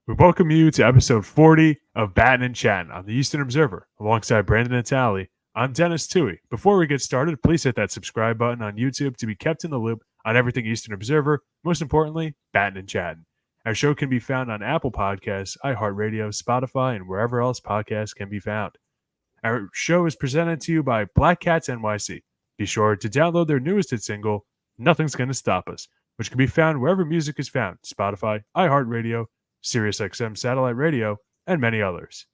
We welcome you to episode 40 of Battin and Chattin on the Eastern Observer. Alongside Brandon Natale, I'm Denis Tuohy. Before we get started, please hit that subscribe button on YouTube to be kept in the loop on everything Eastern Observer. Most importantly, Battin and Chattin. Our show can be found on Apple Podcasts, iHeartRadio, Spotify, and wherever else podcasts can be found. Our show is presented to you by Black Cats NYC. Be sure to download their newest hit single, Nothing's Gonna Stop Us, which can be found wherever music is found, Spotify, iHeartRadio, SiriusXM Satellite Radio, and many others.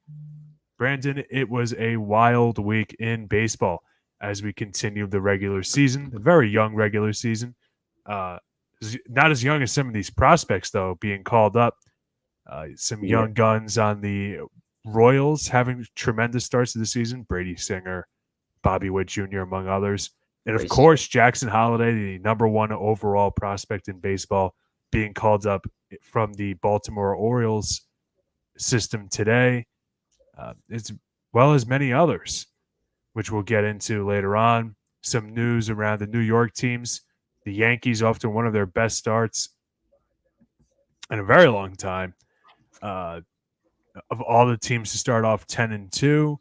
Brandon, it was a wild week in baseball as we continued the regular season, the very young regular season. Uh, Not as young as some of these prospects, though, being called up. Some Yeah, young guns on the Royals having tremendous starts to the season. Brady Singer, Bobby Witt Jr., among others. And of crazy. course, Jackson Holliday, the number one overall prospect in baseball, being called up from the Baltimore Orioles system today, as well as many others, which we'll get into later on. Some news around the New York teams. The Yankees off to one of their best starts in a very long time. Uh, of all the teams to start off 10-2,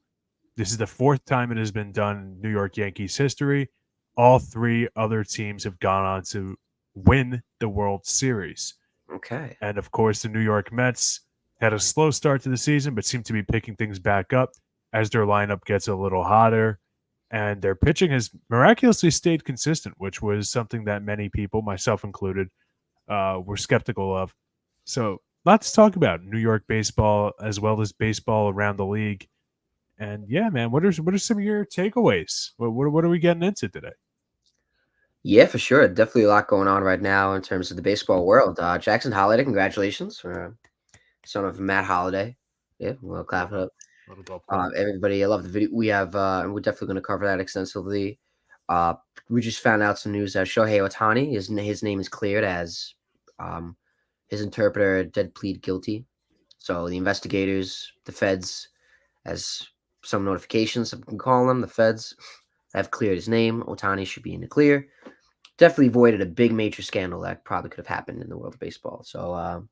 this is the fourth time it has been done in New York Yankees history. All three other teams have gone on to win the World Series. Okay. And of course, the New York Mets had a slow start to the season, but seem to be picking things back up as their lineup gets a little hotter. And their pitching has miraculously stayed consistent, which was something that many people, myself included, were skeptical of. So, lots to talk about New York baseball as well as baseball around the league. And yeah, man, what are some of your takeaways? What are we getting into today? Yeah, for sure. Definitely a lot going on right now in terms of the baseball world. Jackson Holliday, congratulations, son of Matt Holliday. Yeah, we'll clap Yep, it up. little golf clap. Everybody, I love the video. We have, and we're definitely going to cover that extensively. Uh, we just found out some news that Shohei Ohtani, his name is cleared as his interpreter did plead guilty. So the investigators, the feds, as some notifications have been calling them, the feds have cleared his name. Ohtani should be in the clear. Definitely avoided a big major scandal that probably could have happened in the world of baseball. So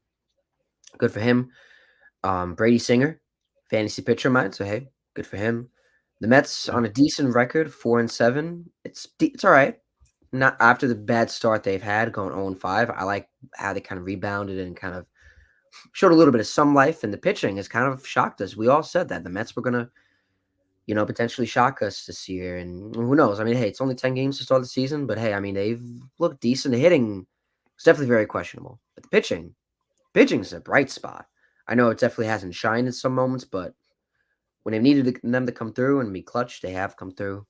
good for him. Brady Singer, fantasy pitcher of mine. So hey, good for him. The Mets Yep. on a decent record, 4-7. It's all right. Not after the bad start they've had, going 0-5. I like how they kind of rebounded and kind of showed a little bit of some life. And the pitching has kind of shocked us. We all said that the Mets were gonna potentially shock us this year. And who knows? I mean, hey, it's only 10 games to start the season, but hey, I mean, they've looked decent. The hitting is definitely very questionable. But the pitching's a bright spot. I know it definitely hasn't shined in some moments, but when they've needed them to come through and be clutch, they have come through.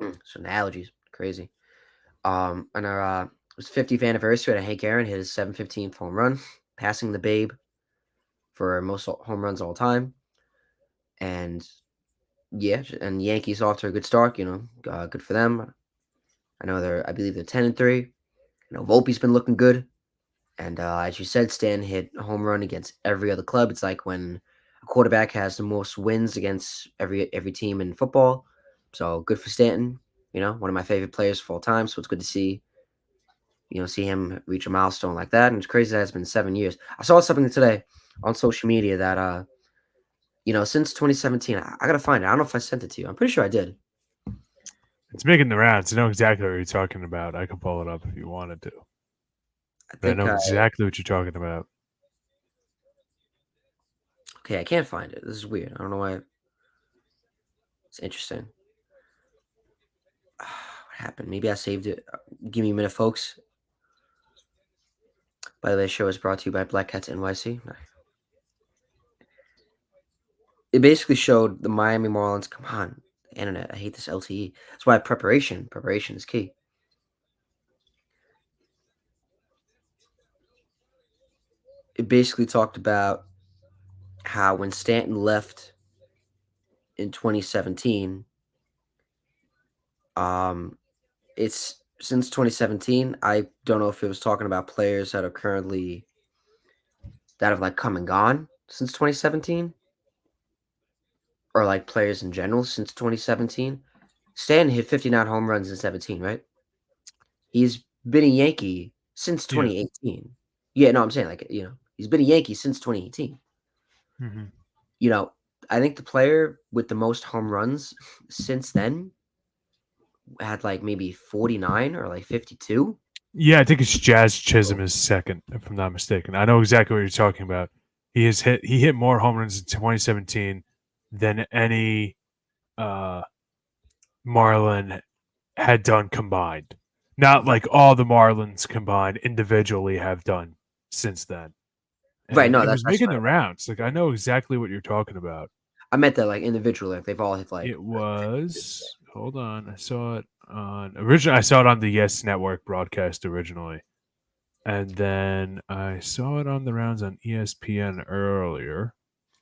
So analogies, crazy. On our it was 50th anniversary at Hank Aaron hit his 715th home run, passing the Babe for most home runs all time. And yeah, and Yankees off to a good start. Good for them. I believe they're 10-3. Volpe's been looking good, and as you said, Stan hit a home run against every other club. It's like when a quarterback has the most wins against every team in football. So good for Stanton. One of my favorite players of all time. So it's good to see him reach a milestone like that. And it's crazy that it's been 7 years. I saw something today on social media that since 2017, I gotta find it. I don't know if I sent it to you. I'm pretty sure I did. It's making the rounds. I know exactly what you're talking about. I can pull it up if you wanted to. I But I think know exactly what you're talking about. okay, I can't find it. This is weird. I don't know why. It's interesting. What happened? Maybe I saved it. Give me a minute, folks. By the way, the show is brought to you by Black Cats NYC. It basically showed the Miami Marlins. Come on, internet. I hate this LTE. That's why preparation is key. It basically talked about how when Stanton left in 2017, it's since 2017. I don't know if it was talking about players that have like come and gone since 2017, or like players in general since 2017. Stanton hit 59 home runs in 17, right? He's been a Yankee since Yeah. 2018. Yeah, no, I'm saying like. He's been a Yankee since 2018. Mm-hmm. You know, I think the player with the most home runs since then had like maybe 49 or like 52. Yeah, I think it's Jazz Chisholm is second, if I'm not mistaken. I know exactly what you're talking about. He hit more home runs in 2017 than any uh, Marlin had done combined. Not Right. like all the Marlins combined individually have done since then. Right. And No, it was that's making what the rounds. Like I know exactly what you're talking about. I meant that like individually. Like they've all hit like It was hold on, I saw it on originally I saw it on the Yes Network broadcast originally. And then I saw it on the rounds on ESPN earlier.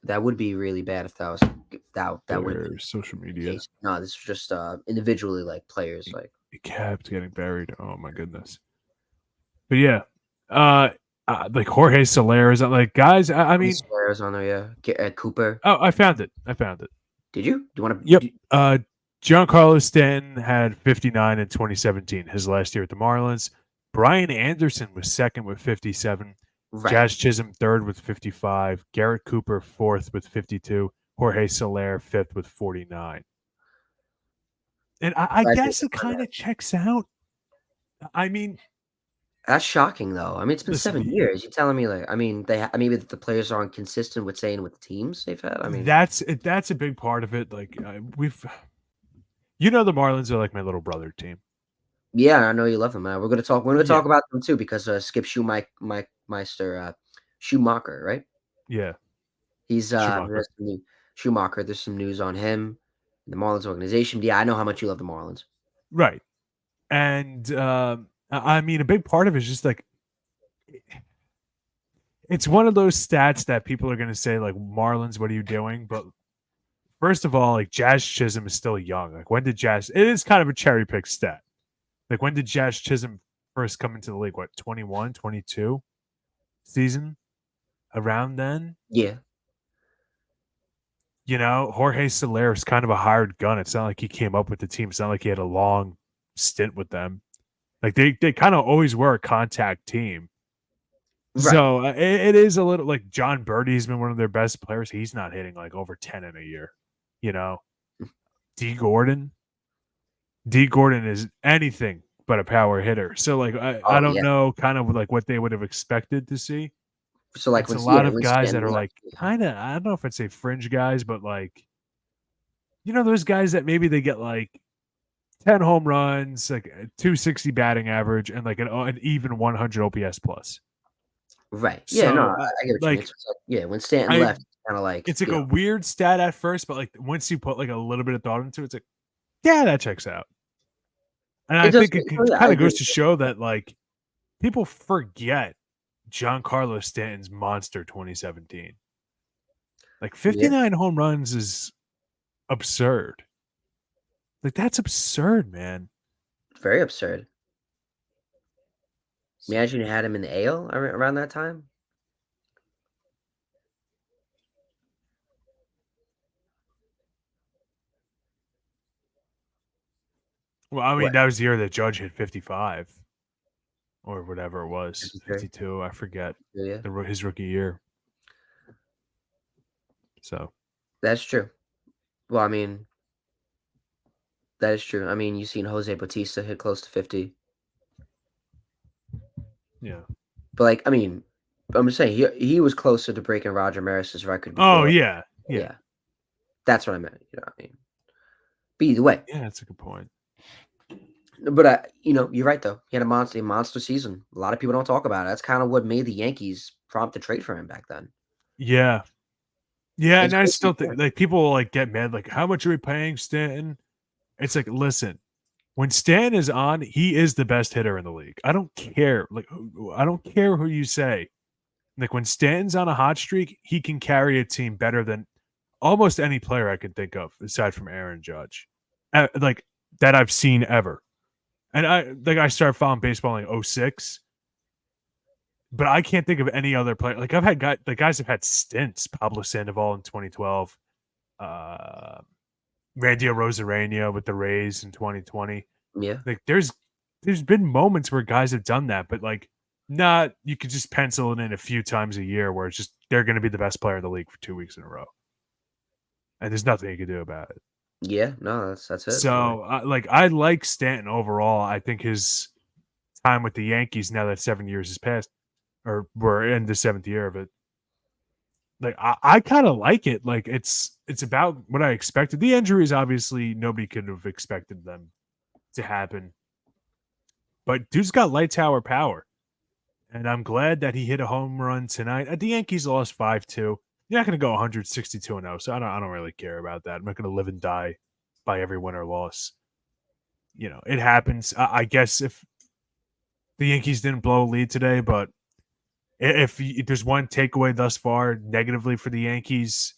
that would be really bad if that was that would be Their social the media. case. No, this is just individually like players like It kept getting buried. Oh my goodness. But yeah, uh, like Jorge Soler is like guys. I mean, players on there. Yeah, Cooper. oh, I found it. I found it. Did you? Do you want Yep. to? Giancarlo Stanton had 59 in 2017, his last year at the Marlins. Brian Anderson was second with 57. Right. Jazz Chisholm third with 55. Garrett Cooper fourth with 52. Jorge Soler fifth with 49. And I I think guess it kind of checks out. I mean, that's shocking though. I mean, it's been listen, 7 years. You're telling me like I mean maybe the players aren't consistent with saying with the teams they've had. I mean, that's a big part of it. Like the Marlins are like my little brother team. yeah, I know you love them. We're gonna talk. We're gonna Yeah, talk about them too because Skip Meister Schumacher, right? yeah, He's Schumacher. there's some new Schumacher. There's some news on him, the Marlins organization. Yeah, I know how much you love the Marlins. Right. And I mean, a big part of it is just like it's one of those stats that people are going to say like Marlins, what are you doing? But first of all, like Jazz Chisholm is still young. Like when did Jazz? It is kind of a cherry pick stat. Like when did Jazz Chisholm first come into the league? What 21, 22 season? Around then, Yeah, Jorge Soler is kind of a hired gun. It's not like he came up with the team. It's not like he had a long stint with them. Like they kind of always were a contact team. right. So it is a little like John Birdie's been one of their best players. He's not hitting like over 10 in a year. You know, D Gordon. D Gordon is anything but a power hitter. So like I Oh don't yeah. know kind of like what they would have expected to see. So like It's a lot of when guys that Stanton are left, like kind of I don't know if I'd say fringe guys, but like those guys that maybe they get like 10 home runs, like a 260 batting average, and like an even 100 OPS plus. right? Yeah, no, So I get what you mean. like It's like, yeah, when Stanton I left, kind of like it's like a weird stat at first, but like once you put like a little bit of thought into it, it's like, yeah, that checks out. And it I does. think it Oh, yeah, I kind of agree. goes to show that like people forget Giancarlo Stanton's monster 2017. Like Yeah, 59 home runs is absurd. Like that's absurd, man. very absurd. So, Imagine you had him in the AL around that time. well, I mean, What? that was the year that Judge hit 55 or whatever it was, 53? 52. I forget Yeah, his rookie year. So, that's true. Well, I mean, that is true. I mean, you've seen Jose Bautista hit close to 50, yeah. but like, I mean, I'm just saying he was closer to breaking Roger Maris's record Oh, before. yeah. Yeah. Yeah, that's what I meant. You know what I mean? But either way, Yeah, that's a good point. but you're right though. He had a monster season. A lot of people don't talk about it. That's kind of what made the Yankees prompt to trade for him back then. Yeah. Yeah, It's and I crazy. still think like people will like get mad, like, how much are we paying Stanton? It's like, listen, when Stan is on, he is the best hitter in the league. I don't care. Like, I don't care who you say. Like when Stanton's on a hot streak, he can carry a team better than almost any player I can think of, aside from Aaron Judge, like that I've seen ever. And I started following baseball in like 06, but I can't think of any other player. Like I've had guys have had stints. Pablo Sandoval in 2012, uh, Randy Rosarena with the Rays in 2020. Yeah. Like there's been moments where guys have done that, but like Not you could just pencil it in a few times a year where it's just they're going to be the best player in the league for 2 weeks in a row, and there's nothing you can do about it. Yeah, no, that's it. So, I like Stanton overall. I think his time with the Yankees, now that 7 years has passed, or we're in the 7th year of it, like I kind of like it. Like it's about what I expected. The injuries, obviously, nobody could have expected them to happen, but dude's got light tower power, and I'm glad that he hit a home run tonight. The Yankees lost 5-2. You're not going to go 162-0, so I don't really care about that. I'm not going to live and die by every win or loss. It happens. I guess if the Yankees didn't blow a lead today, but if there's one takeaway thus far negatively for the Yankees,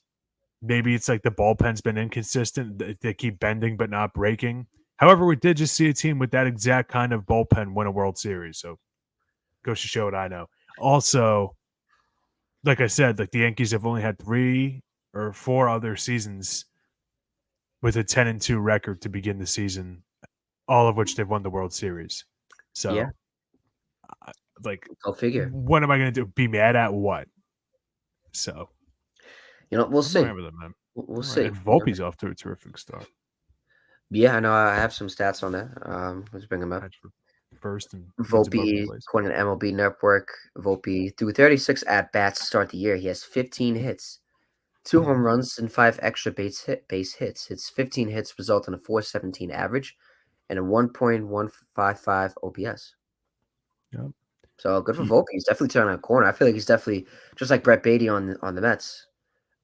maybe it's like the bullpen's been inconsistent. They keep bending but not breaking. However, we did just see a team with that exact kind of bullpen win a World Series. So goes to show what I know. Also, like I said, like the Yankees have only had 3 or 4 other seasons with a 10-2 record to begin the season, all of which they've won the World Series. Yeah, So, like, go figure. what am I going to do? Be mad at what? So, We'll I'm all right see. with it, man. We'll All right. see. And Volpe's off to a terrific start. Yeah, I know. I have some stats on that. Let's bring them up. Tied for first and wins above Volpe, replacement. according to MLB Network, Volpe through 36 at bats to start the year. He has 15 hits, 2 home runs, and 5 extra base hits. His 15 hits result in a 4.17 average and a 1.155 OPS. Yep. So good for Volpe. He's definitely turning a corner. I feel like he's definitely just like Brett Beatty on the Mets.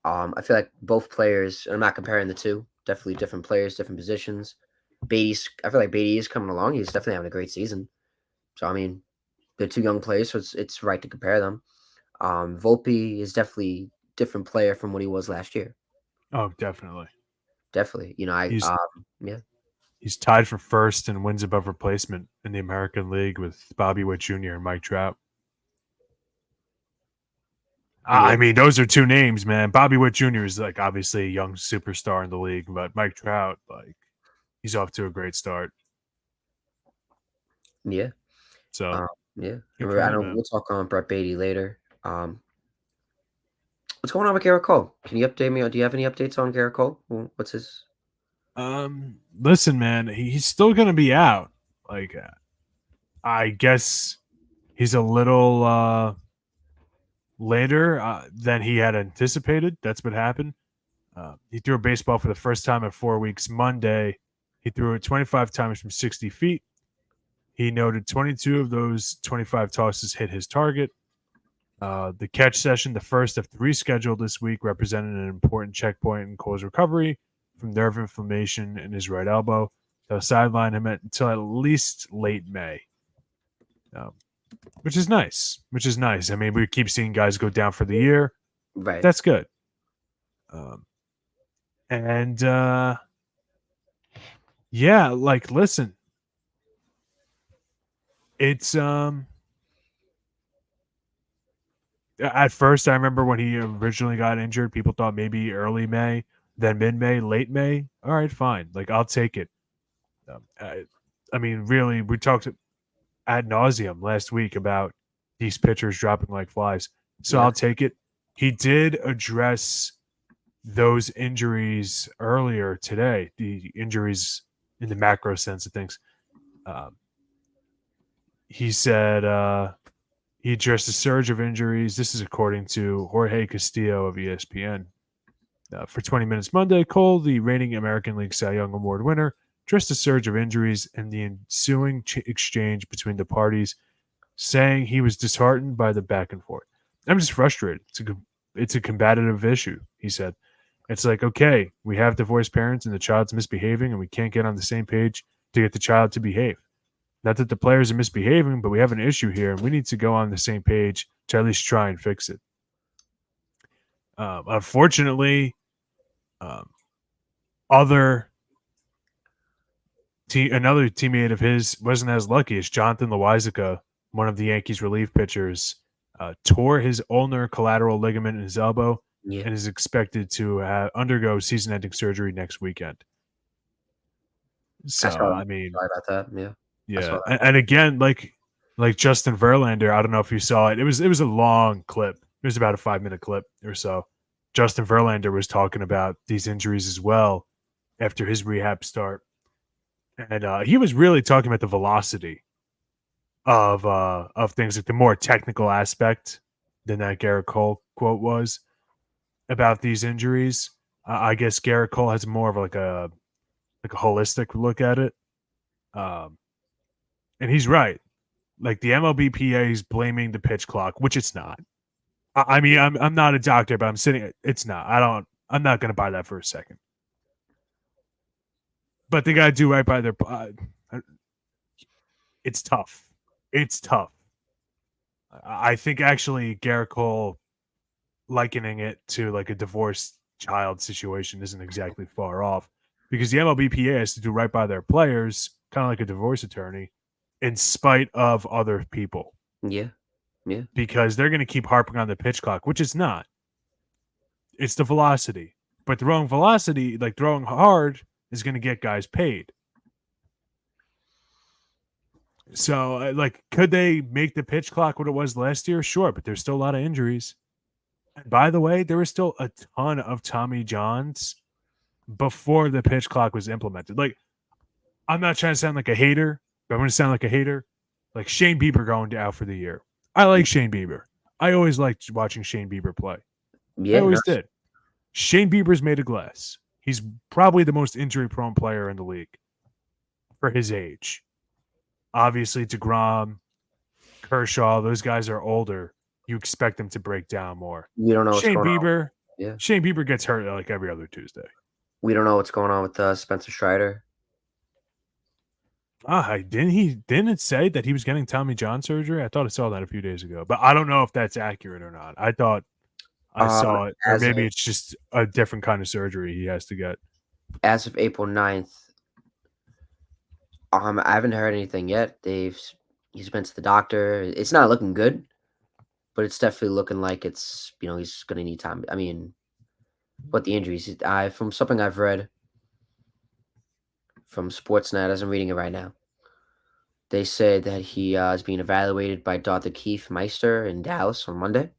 I feel like both players. I'm not comparing the two. Definitely different players, different positions. I feel like Beatty is coming along. He's definitely having a great season. So I mean, they're 2 young players, so it's right to compare them. Volpe is definitely different player from what he was last year. Oh, definitely. Definitely, He's yeah, he's tied for first and wins above replacement in the American League with Bobby Witt Jr. and Mike Trout. yeah, I mean, those are 2 names, man. Bobby Witt Jr. is like obviously a young superstar in the league, but Mike Trout, like, he's off to a great start. yeah, So um, yeah. good for I him, know man. we'll talk on Brett Beatty later. What's going on with Garrett Cole? Can you update me? Do you have any updates on Garrett Cole? What's his? Listen, man, he's still gonna be out. Like, I guess he's a little later than he had anticipated. That's what happened. He threw a baseball for the first time in 4 weeks Monday. He threw it 25 times from 60 feet. He noted 22 of those 25 tosses hit his target. The catch session, the first of 3 scheduled this week, represented an important checkpoint in Cole's recovery from nerve inflammation in his right elbow. They'll sideline him until at least late May, um, which is nice. I mean, we keep seeing guys go down for the year. Right. That's good. And yeah, like, listen, it's at first I remember when he originally got injured, people thought maybe early May, then mid May, late May. All right, fine. Like, I'll take it. I mean, really, we talked ad nauseum last week about these pitchers dropping like flies. So Yeah. I'll take it. He did address those injuries earlier today, the injuries in the macro sense of things. He said he addressed a surge of injuries. This is according to Jorge Castillo of ESPN. For 20 Minutes Monday, Cole, the reigning American League Cy Young Award winner, addressed a surge of injuries and the ensuing exchange between the parties, saying he was disheartened by the back and forth. I'm just frustrated. It's a combative issue, he said. It's like, okay, we have divorced parents and the child's misbehaving, and we can't get on the same page to get the child to behave. Not that the players are misbehaving, but we have an issue here, and we need to go on the same page to at least try and fix it. Unfortunately, um, other another teammate of his wasn't as lucky as Jonathan Loizica, one of the Yankees relief pitchers, tore his ulnar collateral ligament in his elbow Yeah. and is expected to undergo season-ending surgery next weekend. I So, saw I that. mean, Sorry about that. Yeah. I saw yeah, that. and again, like Like Justin Verlander, I don't know if you saw it. It was a long clip. It was about a 5-minute clip or so. Justin Verlander was talking about these injuries as well after his rehab start, and he was really talking about the velocity of things, like the more technical aspect than that Garrett Cole quote was about these injuries. I guess Garrett Cole has more of like a holistic look at it, um, and he's right. Like the MLBPA is blaming the pitch clock, which it's not. I mean, I'm not a doctor, but I'm sitting. It's not. I'm not going to buy that for a second. But they got to do right by their. It's tough. It's tough. I think actually Garrett Cole likening it to like a divorced child situation isn't exactly far off, because the MLBPA has to do right by their players, kind of like a divorce attorney, in spite of other people. Yeah. Yeah. Because they're going to keep harping on the pitch clock, which it's not. It's the velocity. But throwing velocity, like throwing hard, is going to get guys paid. So, like, could they make the pitch clock what it was last year? Sure, but there's still a lot of injuries. And by the way, there was still a ton of Tommy Johns before the pitch clock was implemented. Like, I'm not trying to sound like a hater, but I'm going to sound like a hater. Like Shane Bieber going out for the year. I like Shane Bieber. I always liked watching Shane Bieber play. Yeah. I always did. Shane Bieber's made of glass. He's probably the most injury-prone player in the league for his age. Obviously, DeGrom, Kershaw, those guys are older. You expect them to break down more. We don't know what's Shane going Bieber, on. Yeah. Shane Bieber gets hurt like every other Tuesday. We don't know what's going on with Spencer Strider. Didn't it say that he was getting Tommy John surgery? I thought I saw that a few days ago, but I don't know if that's accurate or not. I thought I saw it, or maybe it's just a different kind of surgery he has to get. As of April 9th, I haven't heard anything yet. He's been to the doctor. It's not looking good, but it's definitely looking like it's, he's going to need time. I mean, what the injuries, from something I've read from Sportsnet, as I'm reading it right now, they said that he is being evaluated by Dr. Keith Meister in Dallas on Monday,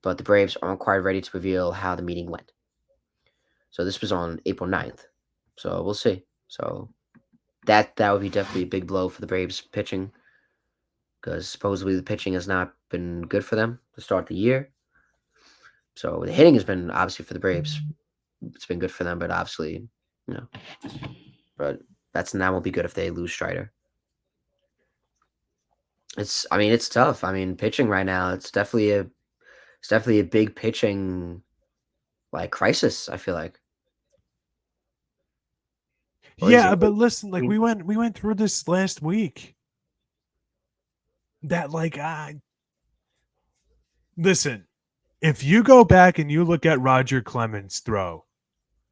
but the Braves aren't quite ready to reveal how the meeting went. So this was on April 9th. So we'll see. So that would be definitely a big blow for the Braves pitching, because supposedly the pitching has not been good for them to start the year. So the hitting has been, obviously, for the Braves. It's been good for them, but obviously, but that won't be good if they lose Strider. It's tough. I mean, pitching right now, it's definitely a big pitching like crisis, I feel like. Yeah, but listen, like we went through this last week. That listen, if you go back and you look at Roger Clemens' throw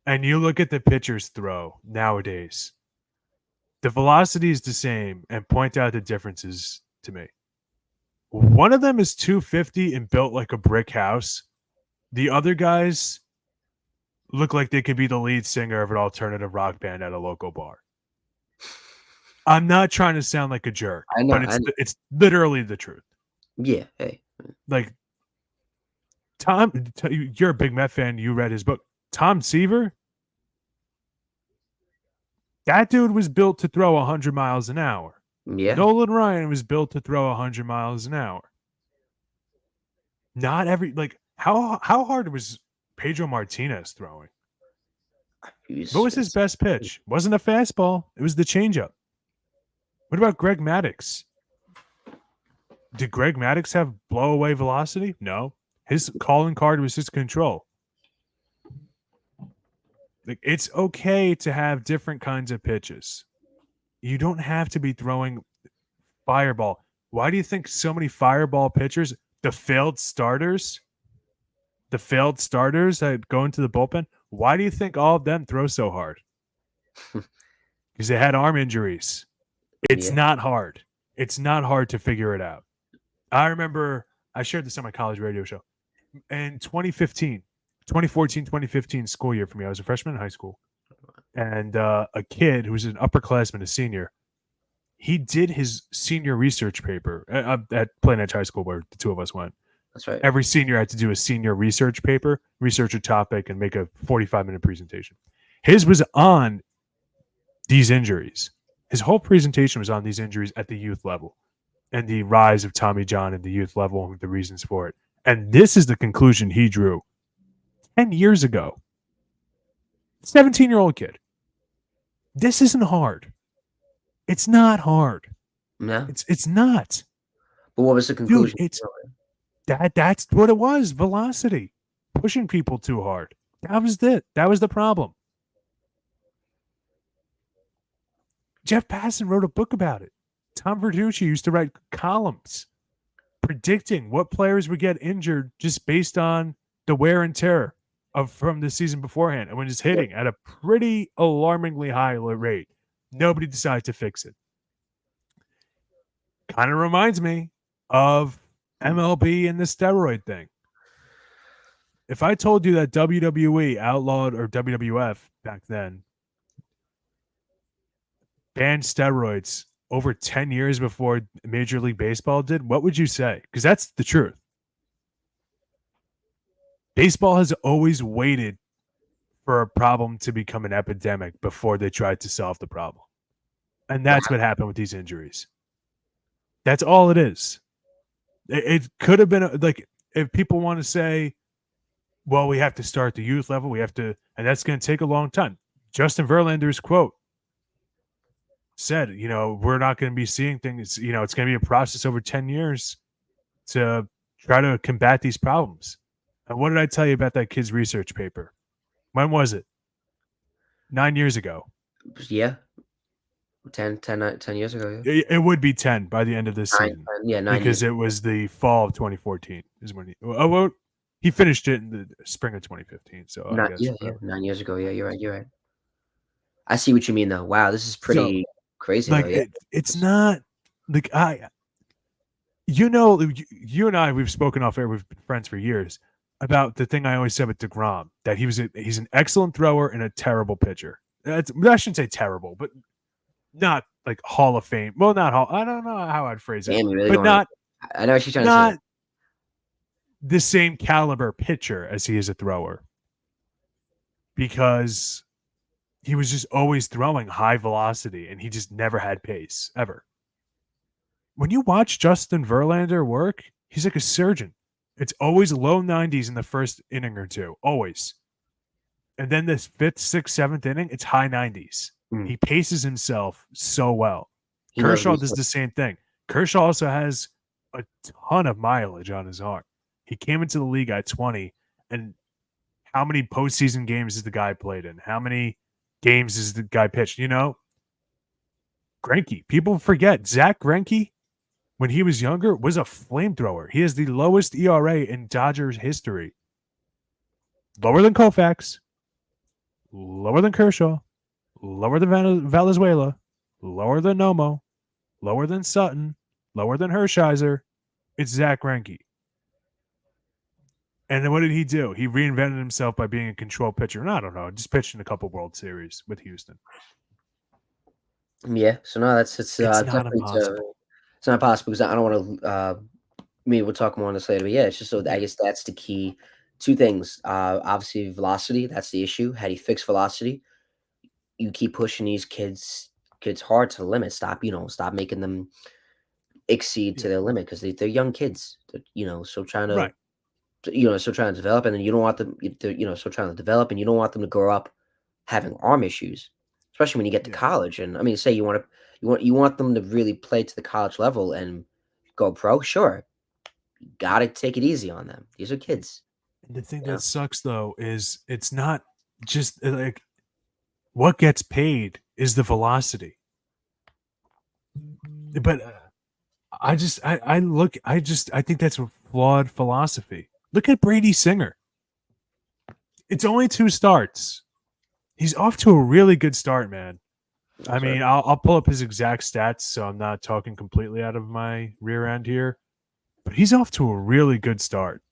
and you look at the pitcher's throw nowadays, the velocity is the same, and point out the differences to me. One of them is 250 and built like a brick house. The other guys look like they could be the lead singer of an alternative rock band at a local bar. I'm not trying to sound like a jerk, but it's literally the truth. Yeah, hey. Like, Tom, you're a big Met fan. You read his book. Tom Seaver, that dude was built to throw 100 miles an hour. Yeah. Nolan Ryan was built to throw 100 miles an hour. Not every, how hard was Pedro Martinez throwing? What was his best pitch? It wasn't a fastball. It was the changeup. What about Greg Maddux? Did Greg Maddux have blow away velocity? No. His calling card was his control. Like, it's okay to have different kinds of pitches. You don't have to be throwing fireball. Why do you think so many fireball pitchers, the failed starters that go into the bullpen, why do you think all of them throw so hard? Because they had arm injuries. It's not hard. It's not hard to figure it out. I remember I shared this on my college radio show. In 2014, 2015 school year for me, I was a freshman in high school. And a kid who was an upperclassman, a senior, he did his senior research paper at Plain Edge High School, where the two of us went. That's right. Every senior had to do a senior research paper, research a topic, and make a 45-minute presentation. His was on these injuries. His whole presentation was on these injuries at the youth level and the rise of Tommy John at the youth level and the reasons for it. And this is the conclusion he drew 10 years ago. 17-year-old kid. This isn't hard. It's not hard. No. It's not. But what was the conclusion? Dude, that's what it was. Velocity. Pushing people too hard. That was it. That was the problem. Jeff Passan wrote a book about it. Tom Verducci used to write columns predicting what players would get injured just based on the wear and tear from the season beforehand. And when it's hitting at a pretty alarmingly high rate, nobody decided to fix it. Kind of reminds me of MLB and the steroid thing. If I told you that WWE outlawed, or WWF back then, banned steroids over 10 years before Major League Baseball did, what would you say? Because that's the truth. Baseball has always waited for a problem to become an epidemic before they tried to solve the problem. And that's what happened with these injuries. That's all it is. It could have been like, if people want to say, well, we have to start at the youth level, we have to, and that's going to take a long time. Justin Verlander's quote said, we're not going to be seeing things, it's going to be a process over 10 years to try to combat these problems. And what did I tell you about that kid's research paper? When was it? 9 years ago. Yeah. 10 years ago. Yeah. It would be 10 by the end of this season. 9 because years. It was the fall of 2014 is when he finished it in the spring of 2015. So I guess 9 years ago. Yeah, you're right. I see what you mean, though. Wow, this is pretty crazy. Like, though, yeah. It's not like you and I, we've spoken off air, we've been friends for years, about the thing I always said with DeGrom, that he's an excellent thrower and a terrible pitcher. I shouldn't say terrible, but not like Hall of Fame. Well, not Hall. I don't know how I'd phrase it, really but not. I know what you're trying to say. The same caliber pitcher as he is a thrower, because he was just always throwing high velocity and he just never had pace ever. When you watch Justin Verlander work, he's like a surgeon. It's always low 90s in the first inning or two, always. And then this 5th, 6th, 7th inning, it's high 90s. He paces himself so well. Kershaw does the same thing. Kershaw also has a ton of mileage on his arm. He came into the league at 20, and how many postseason games has the guy played in? How many games has the guy pitched? Greinke. People forget. Zach Greinke, when he was younger, was a flamethrower. He has the lowest ERA in Dodgers history. Lower than Koufax, lower than Kershaw, lower than Valenzuela, lower than Nomo, lower than Sutton, lower than Hershiser. It's Zach Greinke. And then what did he do? He reinvented himself by being a control pitcher. And I don't know, just pitched in a couple World Series with Houston. Yeah, so no, it's not impossible. It's not possible, because I don't want to. Maybe we'll talk more on this later. But yeah, it's just I guess that's the key. Two things. Obviously, velocity. That's the issue. How do you fix velocity? You keep pushing these kids hard to the limit. Stop making them exceed to their limit, because they're young kids. Still trying to. Right. Still trying to develop, and then you don't want them. Still trying to develop, and you don't want them to grow up having arm issues, especially when you get to college. And I mean, say you want them to really play to the college level and go pro. Sure, you gotta take it easy on them. These are kids. The thing that sucks, though, is it's not just like what gets paid is the velocity. But I think that's a flawed philosophy. Look at Brady Singer. It's only 2 starts. He's off to a really good start, man. I mean, I'll pull up his exact stats, so I'm not talking completely out of my rear end here. But he's off to a really good start.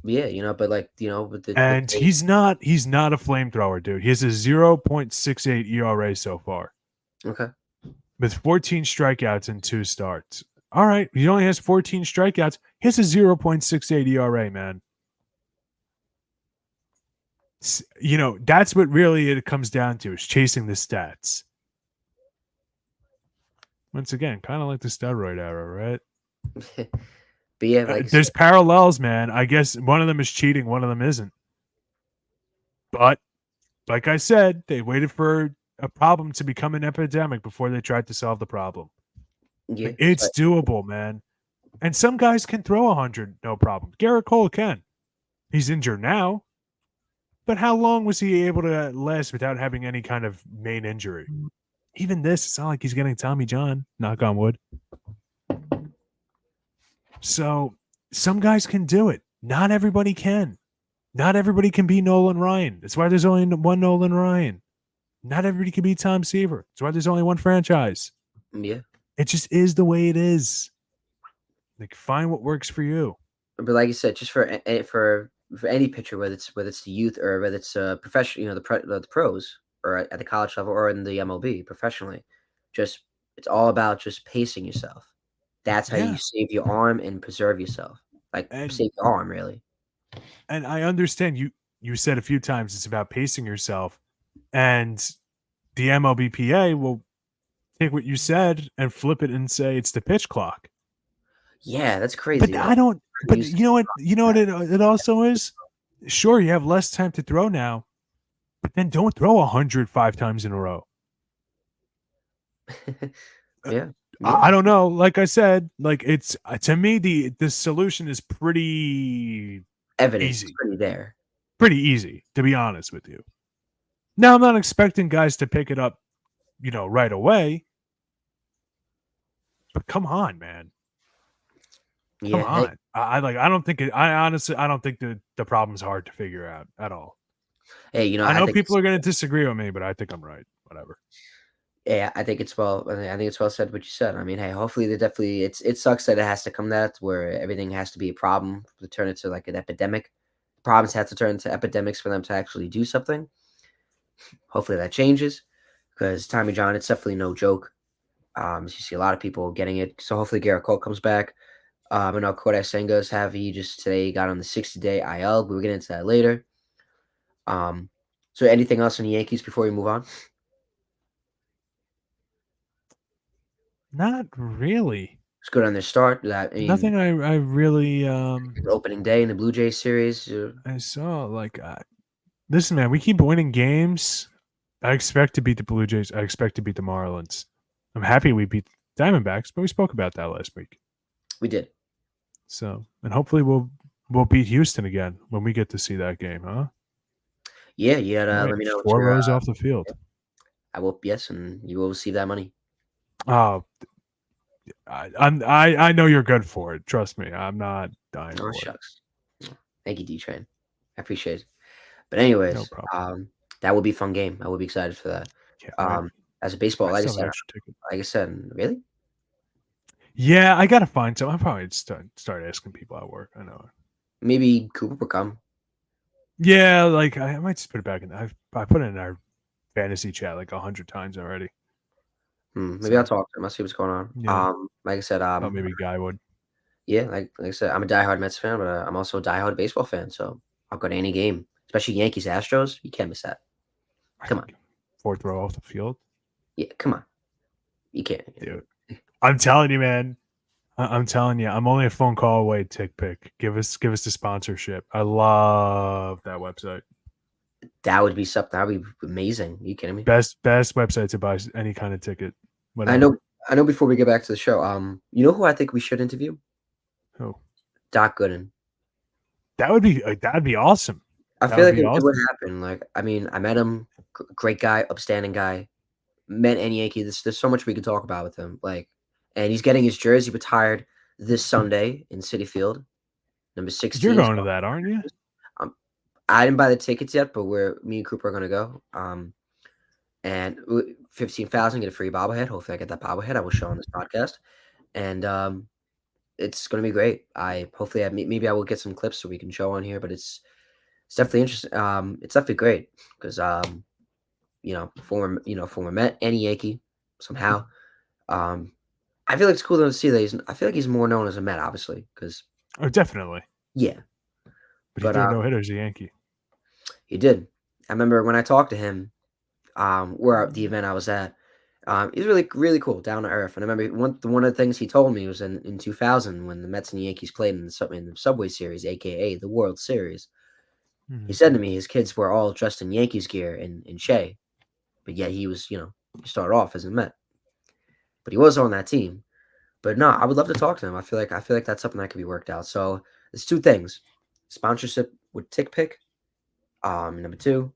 Yeah, and he's not a flamethrower, dude. He has a 0.68 ERA so far. Okay. with 14 strikeouts and 2 starts. All right, he only has 14 strikeouts. He has a 0.68 ERA, man. You know, that's what really it comes down to, is chasing the stats. Once again, kind of like the steroid era, right? But yeah, like I said, There's parallels, man. I guess one of them is cheating, one of them isn't. But like I said, they waited for a problem to become an epidemic before they tried to solve the problem. yeah, Like, it's doable, man. And some guys can throw 100, no problem. Garrett Cole can. He's injured now, but how long was he able to last without having any kind of main injury? Even this, it's not like he's getting Tommy John, knock on wood. So some guys can do it. Not everybody can. Not everybody can be Nolan Ryan. That's why there's only one Nolan Ryan. Not everybody can be Tom Seaver. That's why there's only one franchise. yeah. It just is the way it is. Like, find what works for you. But like I said, just for any pitcher, whether it's the youth or whether it's professional, the pros or at the college level or in the MLB professionally, just it's all about just pacing yourself. That's how you Yeah. save your arm and preserve yourself. Like And save your arm, really. and I understand you said a few times it's about pacing yourself, and the MLBPA will take what you said and flip it and say it's the pitch clock. Yeah, that's crazy. But I don't. But Used you know what? You know what it also is. Sure, you have less time to throw now, but then don't throw 105 times in a row. yeah. I don't know. Like I said, like, it's to me the solution is pretty Evidence easy. is pretty there. Pretty easy, to be honest with you. Now, I'm not expecting guys to pick it up, you know, right away. But come on, man. Come Yeah. on. I don't think it. I honestly, I don't think the problem's hard to figure out at all. Hey, you know, I I know think people are going to disagree with me, but I think I'm right. Whatever. yeah, I think it's well. I think it's well said what you said. I mean, hey, hopefully they definitely. It sucks that it has to come that where everything has to be a problem to turn into like an epidemic. Problems have to turn into epidemics for them to actually do something. Hopefully that changes because Tommy John, it's definitely no joke. You see a lot of people getting it. So hopefully Garrett Cole comes back. I know Kodai Senga's he just today got on the 60-day IL. We'll get into that later. So anything else on the Yankees before we move on? Not really. It's good on their start. That I mean, Nothing I really opening day in the Blue Jays series. I saw. Like, listen, man, we keep winning games. I expect to beat the Blue Jays. I expect to beat the Marlins. I'm happy we beat the Diamondbacks, but we spoke about that last week. We did. So, and hopefully we'll beat Houston again when we get to see that game, huh? Yeah, you gotta let me know. 4 rows off the field. I will. Yes, and you will receive that money. Oh, I know you're good for it. Trust me, I'm not dying Oh for shucks. Thank you, D-Train. I appreciate it. But anyways, No problem. that will be a fun game. I will be excited for that. Right. As a baseball, I like still have an extra ticket. I said, really? Yeah, I gotta find some. I'll probably start asking people at work. I know. Maybe Cooper will come. Yeah, like I might just put it back in. I put it in our fantasy chat like 100 times already. Maybe I'll talk to him. I'll see what's going on. Yeah. Like I said, Maybe Guy would. yeah, like I said, I'm a diehard Mets fan, but I'm also a diehard baseball fan. So I'll go to any game, especially Yankees Astros. You can't miss that. Come on. 4th row off the field. Yeah, come on. You can't. Dude, I'm telling you, man. I'm telling you, I'm only a phone call away. Tick Pick, give us the sponsorship. I love that website. That would be something. That would be amazing. Are you kidding me? Best website to buy any kind of ticket. Whatever. I know. Before we get back to the show, you know who I think we should interview? Who? Doc Gooden. That'd be awesome. I feel like it would happen. Like, I mean, I met him. Great guy, upstanding guy. Met any Yankee. There's so much we could talk about with him. Like, and he's getting his jersey retired this Sunday in Citi Field, number 16. You're going to that, aren't you? I didn't buy the tickets yet, but me and Cooper are gonna go. And 15,000 get a free bobblehead. Hopefully, I get that bobblehead. I will show on this podcast, and it's gonna be great. Maybe I will get some clips so we can show on here, but it's definitely interesting. It's definitely great because former Met, any Yankee somehow, Um, I feel like it's cool to see that I feel like he's more known as a Met, obviously, because Oh, definitely. yeah, But he but threw no hitters, a Yankee. he did. I remember when I talked to him, where at the event I was at. He's really, really cool, down to earth. And I remember one of the things he told me was in 2000 when the Mets and the Yankees played in the Subway Series, aka the World Series. He Mhm. said to me his kids were all dressed in Yankees gear in Shea, but yet he was, he started off as a Met, but he was on that team. But no, I would love to talk to him. I feel like that's something that could be worked out. So there's two things: sponsorship with Tick Pick. Number two,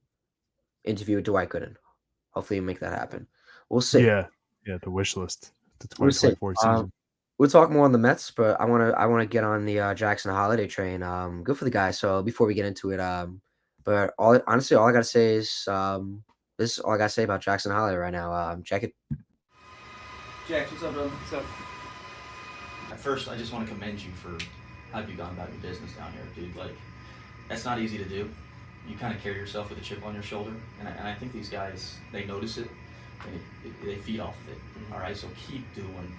interview with Dwight Gooden. Hopefully, you make that happen. We'll see. Yeah. Yeah, the wish list. The We'll see. 2024 season. We'll talk more on the Mets, but I wanna get on the Jackson Holiday train. Good for the guy. So before we get into it, but all I gotta say is this is all I gotta say about Jackson Holiday right now. Check it. Jax, what's up, brother? What's up? At first, I just want to commend you for how you've gone about your business down here, dude. Like, that's not easy to do. You kind of carry yourself with a chip on your shoulder, and I think these guys, they notice it, and they feed off of it. All right, so keep doing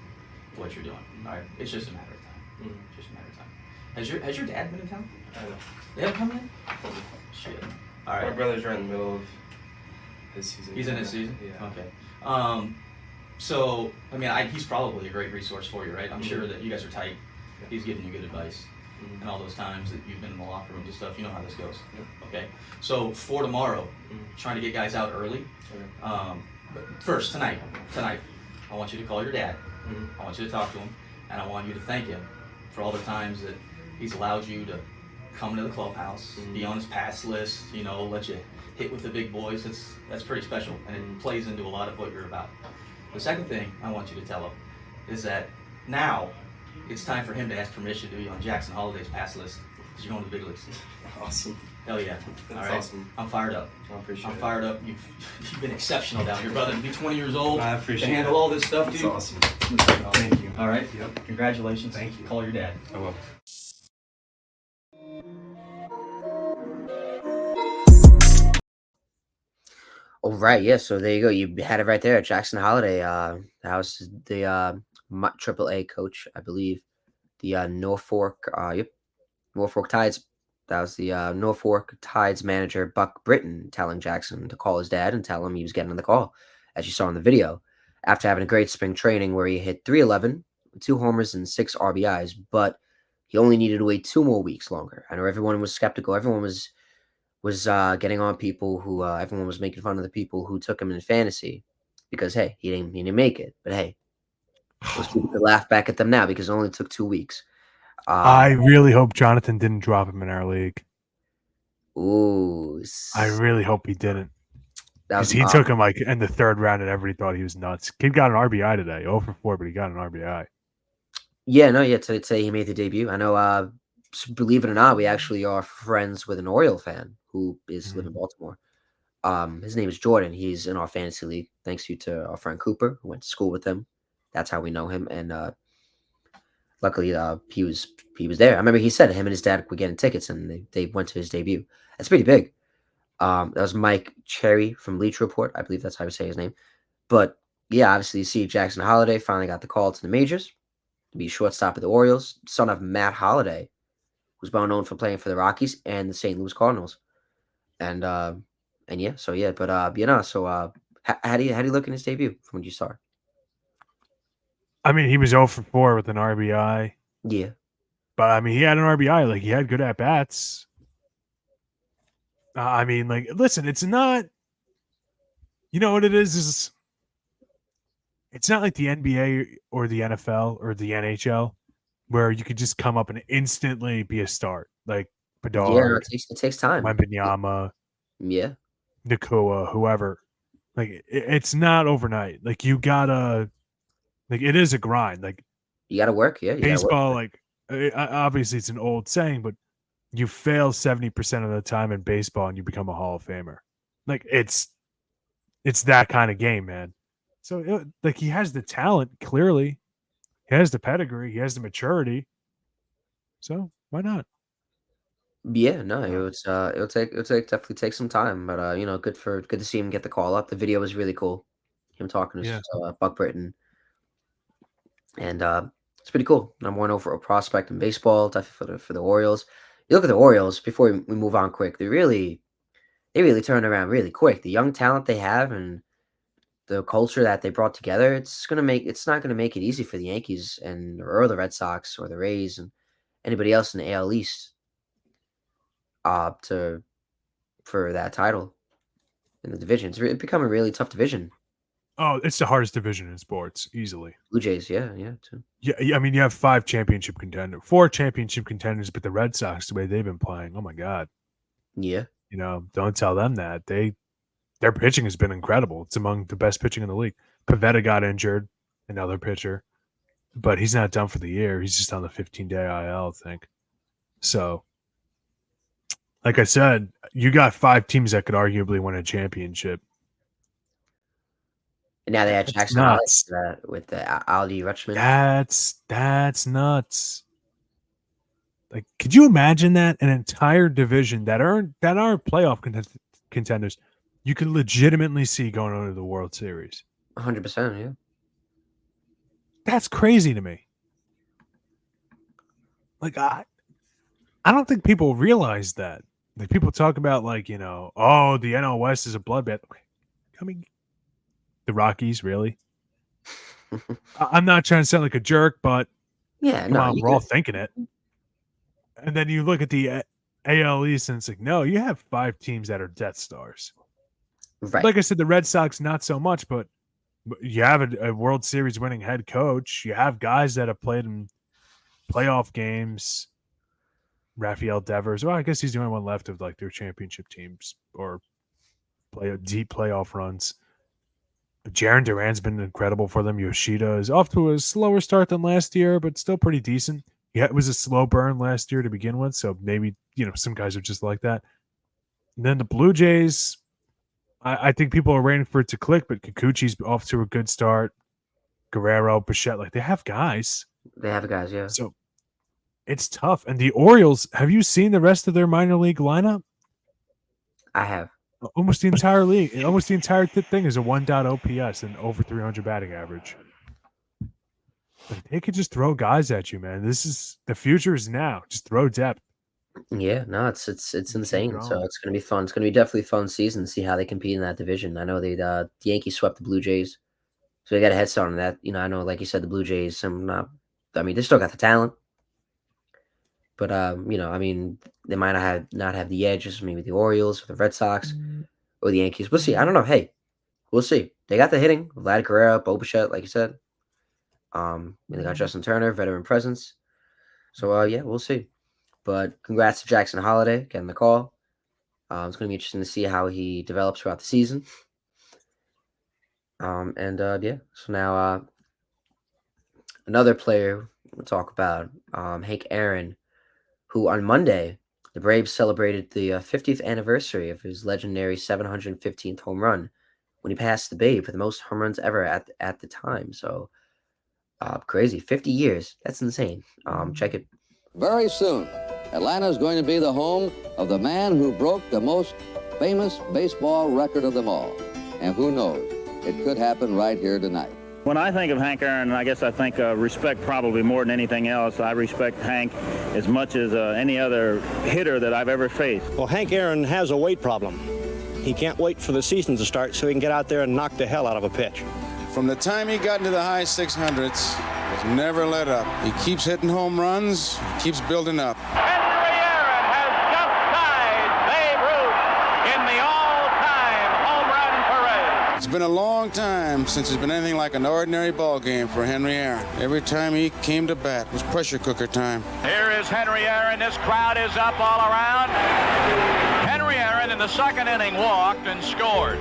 what you're doing. All right, it's just a matter of time. Just a matter of time. Has your dad been in town? I know. They haven't come in? Shit. All My right. brother's right in the middle of his season. He's in his season? Yeah. Okay. So, I mean, he's probably a great resource for you, right? I'm sure that you guys are tight. Yeah. He's giving you good advice. Mhm. And all those times that you've been in the locker rooms and stuff, you know how this goes. Yeah. Okay? So, for tomorrow, Mhm. trying to get guys out early. Okay. But first, tonight, I want you to call your dad. Mhm. I want you to talk to him. And I want you to thank him for all the times that he's allowed you to come into the clubhouse, be on his pass list, let you hit with the big boys. That's pretty special, and it plays into a lot of what you're about. The second thing I want you to tell him is that now it's time for him to ask permission to be on Jackson Holiday's pass list because you're going to the big leagues. Awesome. Hell yeah. That's All right. awesome. I'm fired up. I appreciate I'm it. fired up. You've been exceptional down here, brother. To be 20 years old, I appreciate to handle it. all this stuff, That's dude. awesome. Thank you. All right. Yep. Congratulations. Thank you. Call your dad. I will. All right, yeah. So there you go. You had it right there, Jackson Holiday. That was the AAA coach, I believe. The Norfolk, yep, Norfolk Tides. That was the Norfolk Tides manager, Buck Britton, telling Jackson to call his dad and tell him he was getting on the call, as you saw in the video. After having a great spring training where he hit 311, 2 homers, and 6 RBIs, but he only needed to wait 2 more weeks longer. I know everyone was skeptical. Everyone was getting on people who everyone was making fun of the people who took him in fantasy because hey, he didn't make it. But hey, those people could laugh back at them now because it only took 2 weeks. I really hope Jonathan didn't drop him in our league. Ooh, I really hope he didn't. that Because was he took him like in the third round and everybody thought he was nuts. Kid got an RBI today. 0 for 4, but he got an RBI. yeah, no, yeah. Today he made the debut. I know. Believe it or not, we actually are friends with an Oriole fan who is live in Baltimore. His name is Jordan. He's in our fantasy league, thanks to our friend Cooper, who went to school with him. That's how we know him. And luckily, he was there. I remember he said him and his dad were getting tickets, and they went to his debut. That's pretty big. That was Mike Cherry from Leach Report. I believe that's how you say his name. But yeah, obviously, you see Jackson Holiday finally got the call to the majors to be shortstop of the Orioles, son of Matt Holliday, who's well known for playing for the Rockies and the St. Louis Cardinals. And yeah, so yeah, but so how do you look in his debut from when you start? I mean, he was 0 for 4 with an RBI. Yeah, But I mean, he had an RBI. Like, he had good at bats. I mean, like, listen, it's not. You know what it is it's not like the NBA or the NFL or the NHL where you could just come up and instantly be a start. Like yeah, no, Bedard, it takes time. Wembanyama, Yeah, Nakua, whoever. Like, it's not overnight. Like, you gotta. Like, it is a grind. Like, you got to work. Yeah, you got to work. baseball, like, obviously it's an old saying, but you fail 70% of the time in baseball and you become a Hall of Famer. Like, it's that kind of game, man. So like, he has the talent, clearly. He has the pedigree, he has the maturity. So why not? Yeah, no, it'll definitely take some time, but good to see him get the call up. The video was really cool. Him talking Yeah. to Buck Britton. And it's pretty cool. Number 1 overall prospect in baseball, definitely for the Orioles. You look at the Orioles before we move on quick. They really turned around really quick. The young talent they have and the culture that they brought together, it's not gonna make it easy for the Yankees or the Red Sox or the Rays and anybody else in the AL East for that title in the division. It's become a really tough division. Oh, it's the hardest division in sports, easily. Blue Jays, yeah, too. Yeah, I mean, you have 4 championship contenders, but the Red Sox, the way they've been playing, oh my God. Yeah. Don't tell them that. Their pitching has been incredible. It's among the best pitching in the league. Pivetta got injured, another pitcher, but he's not done for the year. He's just on the 15-day IL, I think. So, like I said, you got 5 teams that could arguably win a championship. And now they had Jackson nuts. with the Aldi Rutschman. That's nuts. Like, could you imagine that an entire division that aren't playoff contenders, you could legitimately see going on to the World Series? 100%, yeah. That's crazy to me. Like, I don't think people realize that. Like, people talk about, like, the NL West is a bloodbath. I mean, the Rockies, really? I'm not trying to sound like a jerk, but come on, we're all thinking it. And then you look at the AL East, and it's like, no, you have 5 teams that are Death Stars. Right. Like I said, the Red Sox, not so much, but you have a World Series winning head coach. You have guys that have played in playoff games. Rafael Devers. Well, I guess he's the only one left of like their championship teams or deep playoff runs. Jaron Duran's been incredible for them. Yoshida is off to a slower start than last year, but still pretty decent. Yeah, it was a slow burn last year to begin with, so maybe some guys are just like that. And then the Blue Jays, I think people are waiting for it to click, but Kikuchi's off to a good start. Guerrero, Bichette, like they have guys. They have guys, yeah. So it's tough. And the Orioles, have you seen the rest of their minor league lineup? I have. Almost the entire league, almost the entire thing is a 1.0 OPS and over 300 batting average. Like, they could just throw guys at you, man. The future is now. Just throw depth. Yeah, no, it's insane. So it's gonna be fun. It's gonna be definitely a fun season to see how they compete in that division. I know the Yankees swept the Blue Jays, so they got a head start on that. I know, like you said, the Blue Jays. They still got the talent, but they might not have the edge as maybe the Orioles or the Red Sox or the Yankees. We'll see. I don't know. Hey, we'll see. They got the hitting. Vlad Guerrero, Bo Bichette, like you said. They got Justin Turner, veteran presence. So yeah, we'll see. But congrats to Jackson Holiday getting the call. It's going to be interesting to see how he develops throughout the season. Yeah. So now another player we'll talk about, Hank Aaron, who on Monday, the Braves celebrated the 50th anniversary of his legendary 715th home run when he passed the Babe for the most home runs ever at the time. So crazy. 50 years. That's insane. Check it. Very soon, Atlanta is going to be the home of the man who broke the most famous baseball record of them all. And who knows, it could happen right here tonight. When I think of Hank Aaron, I guess I think respect probably more than anything else. I respect Hank as much as any other hitter that I've ever faced. Well, Hank Aaron has a weight problem. He can't wait for the season to start so he can get out there and knock the hell out of a pitch. From the time he got into the high 600s, he's never let up. He keeps hitting home runs, keeps building up. Henry Aaron has just tied Babe Ruth in the all-time home run parade. It's been a long time since there's been anything like an ordinary ball game for Henry Aaron. Every time he came to bat, it was pressure cooker time. Here is Henry Aaron. This crowd is up all around. Henry Aaron in the second inning walked and scored.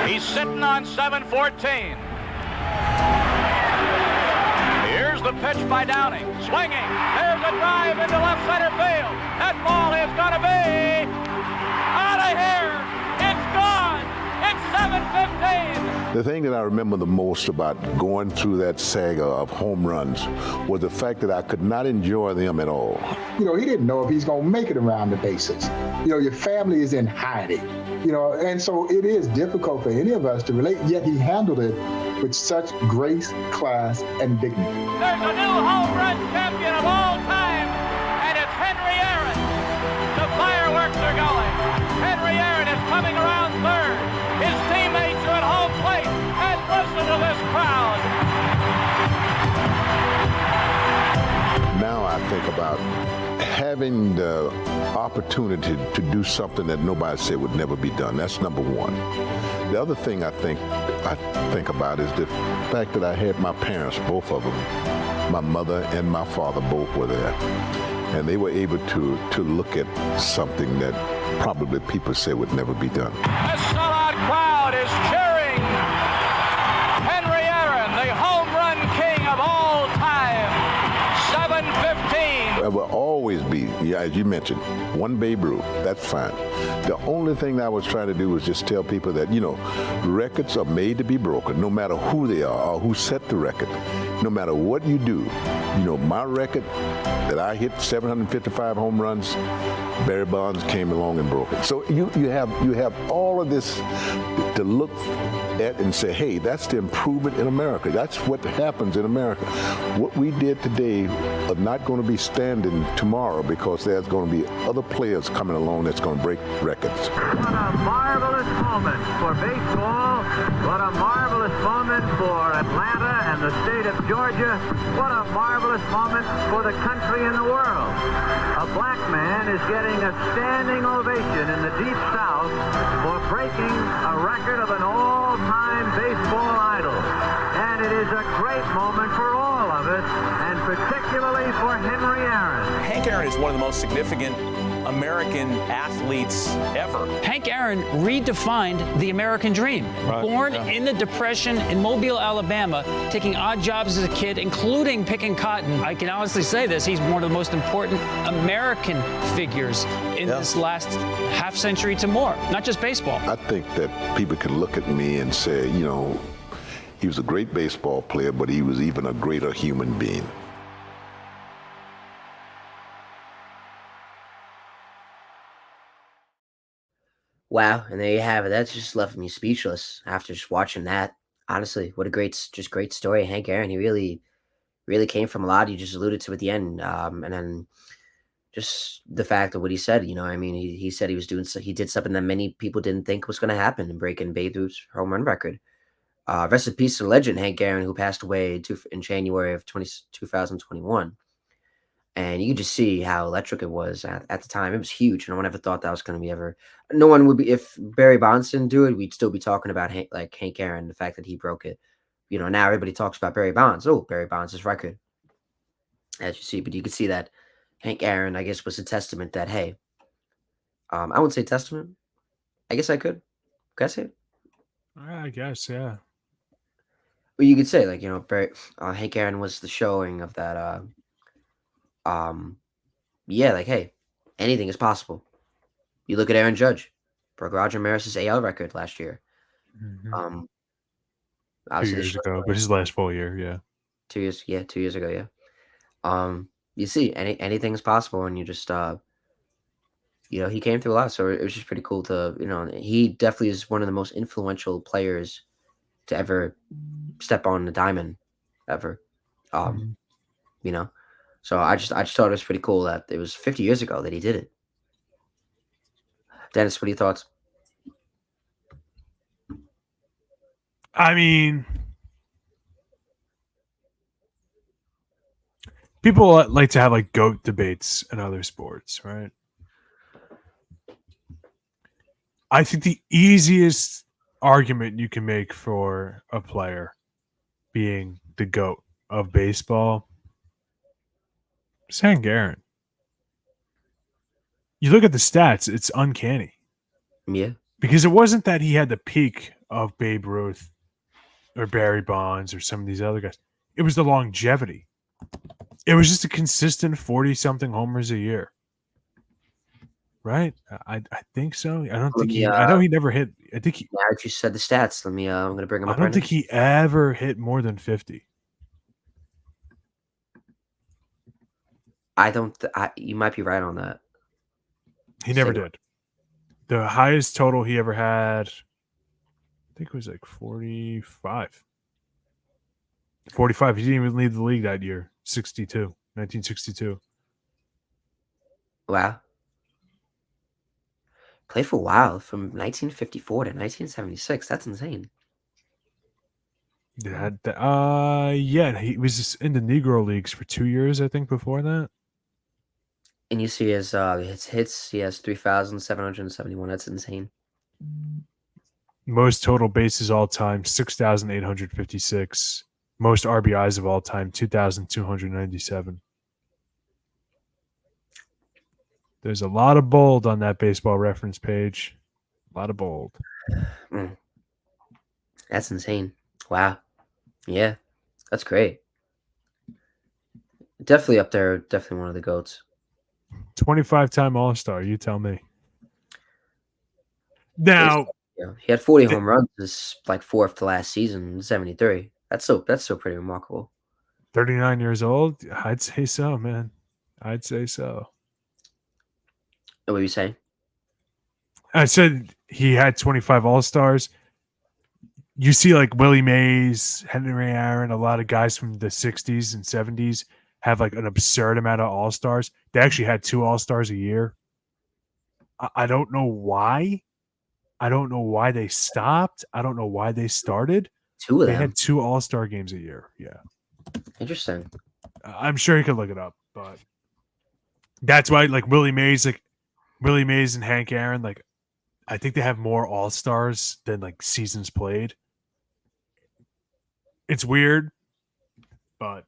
He's sitting on 714. Here's the pitch by Downing. Swinging. There's a drive into left center field. That ball is going to be out of here. It's gone. It's 7:15. The thing that I remember the most about going through that saga of home runs was the fact that I could not enjoy them at all. He didn't know if he's going to make it around the bases. Your family is in hiding, and so it is difficult for any of us to relate, yet he handled it with such grace, class, and dignity. There's a new home run champion of all time, and it's Henry Aaron. The fireworks are going. Henry Aaron is coming around third. His teammates are at home plate, and listen to this crowd. Now I think about having the opportunity to do something that nobody said would never be done. That's number one. The other thing I think about is the fact that I had my parents, both of them, my mother and my father, both were there. And they were able to look at something that probably people say would never be done. A sellout crowd is cheering Henry Aaron, the home run king of all time. 715. There will always be, as you mentioned, one Babe Ruth. That's fine. The only thing that I was trying to do was just tell people that, records are made to be broken, no matter who they are or who set the record. No matter what you do, my record that I hit 755 home runs, Barry Bonds came along and broke it. So you have all of this to look at and say, hey, that's the improvement in America. That's what happens in America. What we did today are not going to be standing tomorrow because there's going to be other players coming along that's going to break records. What a marvelous moment for baseball. What a marvelous moment for Atlanta and the state of Georgia. What a marvelous moment for the country and the world. A black man is getting a standing ovation in the Deep South for breaking a record of an all-time baseball idol. And it is a great moment for all of us, and particularly for Henry Aaron. Hank Aaron is one of the most significant American athletes ever. Hank Aaron redefined the American dream. Right, Born yeah. in the Depression in Mobile, Alabama, taking odd jobs as a kid, including picking cotton. I can honestly say this, he's one of the most important American figures in this last half century to more, not just baseball. I think that people can look at me and say, he was a great baseball player, but he was even a greater human being. Wow, and there you have it. That's just left me speechless after just watching that. Honestly, what a great story. Hank Aaron, he really came from a lot. You just alluded to at the end, and then just the fact of what he said. He said he did something that many people didn't think was going to happen, and breaking Babe Ruth's home run record. Rest in peace to the legend Hank Aaron, who passed away in January of 2021. And you could just see how electric it was at the time. It was huge. No one ever thought that was going to be ever. No one would be. If Barry Bonds didn't do it, we'd still be talking about Hank Aaron, the fact that he broke it. Now everybody talks about Barry Bonds. Oh, Barry Bonds' record, as you see. But you could see that Hank Aaron, I guess, was a testament that, hey, I wouldn't say testament. I guess I could. Could I say it? I guess, yeah. Well, you could say, Hank Aaron was the showing of that. Hey, anything is possible. You look at Aaron Judge, broke Roger Maris's AL record last year. Mm-hmm. 2 Obviously years ago, but his last full year, yeah. 2 years, 2 years ago, yeah. You see, anything is possible, and you just, he came through a lot, so it was just pretty cool to, he definitely is one of the most influential players to ever step on the diamond, ever. So I just thought it was pretty cool that it was 50 years ago that he did it. Dennis, what are your thoughts? I mean, people like to have GOAT debates in other sports, right? I think the easiest argument you can make for a player being the GOAT of baseball is Hank Aaron. You look at the stats, it's uncanny. Yeah. Because it wasn't that he had the peak of Babe Ruth or Barry Bonds or some of these other guys. It was the longevity. It was just a consistent 40-something homers a year. Right? I think so. I don't think I know he never hit. I think he. Now that you said the stats, let me. I'm going to bring him up. I don't think he ever hit more than 50. I don't. You might be right on that. He never did. The highest total he ever had, I think it was 45. 45. He didn't even lead the league that year. 1962. Wow. Played for a while, from 1954 to 1976. That's insane. Yeah, he was just in the Negro Leagues for 2 years, I think, before that. And you see his hits. He has 3,771. That's insane. Most total bases all time, 6,856. Most RBIs of all time, 2,297. There's a lot of bold on that baseball reference page. A lot of bold. That's insane. Wow. Yeah, that's great. Definitely up there. Definitely one of the GOATs. 25-time All-Star. You tell me. Now, yeah, he had 40 home runs. This like fourth to last season, 73. That's so pretty remarkable. 39 years old. I'd say so, man. I'd say so. What were you saying? I said he had 25 All-Stars. You see like Willie Mays, Henry Aaron, a lot of guys from the 60s and 70s have like an absurd amount of All-Stars. They actually had 2 All-Stars a year. I don't know why. I don't know why they stopped. I don't know why they started. 2 of them. They had 2 All-Star games a year. Yeah. Interesting. I'm sure you could look it up, but that's why like Willie Mays and Hank Aaron, like I think they have more All-Stars than like seasons played. It's weird, but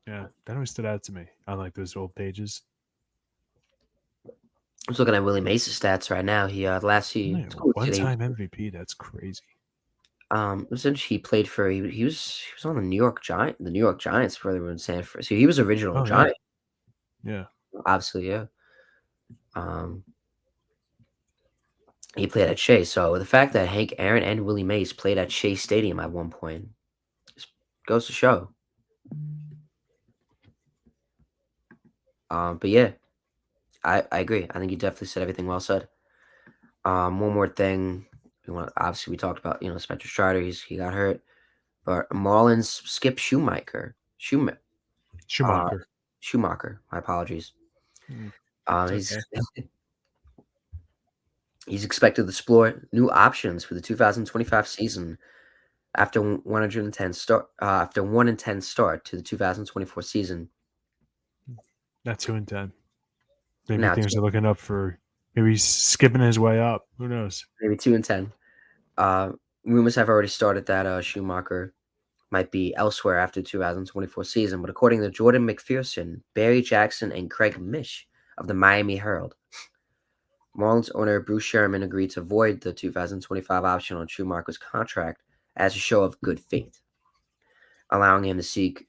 yeah, that always stood out to me on like those old pages. I was looking at Willie Mays' stats right now. He one-time MVP. That's crazy. Since he played for he was on the New York Giants before they were in San Francisco. So he was original Giant. Yeah. Obviously, yeah. He played at Shea. So the fact that Hank Aaron and Willie Mays played at Shea Stadium at one point goes to show. But yeah, I agree. I think you definitely said everything well said. One more thing. Obviously, we talked about Spencer Strider. He got hurt, but Marlins skip Schumacher. Schumacher. My apologies. He's expected to explore new options for the 2025 season after 110 start. After 1-10 start to the 2024 season. Not 2-10. Maybe things are looking up for. Maybe he's skipping his way up. Who knows? Maybe 2-10. Rumors have already started that Schumacher might be elsewhere after the 2024 season, but according to Jordan McPherson, Barry Jackson, and Craig Mish of the Miami Herald, Marlins owner Bruce Sherman agreed to void the 2025 option on Schumacher's contract as a show of good faith, allowing him to seek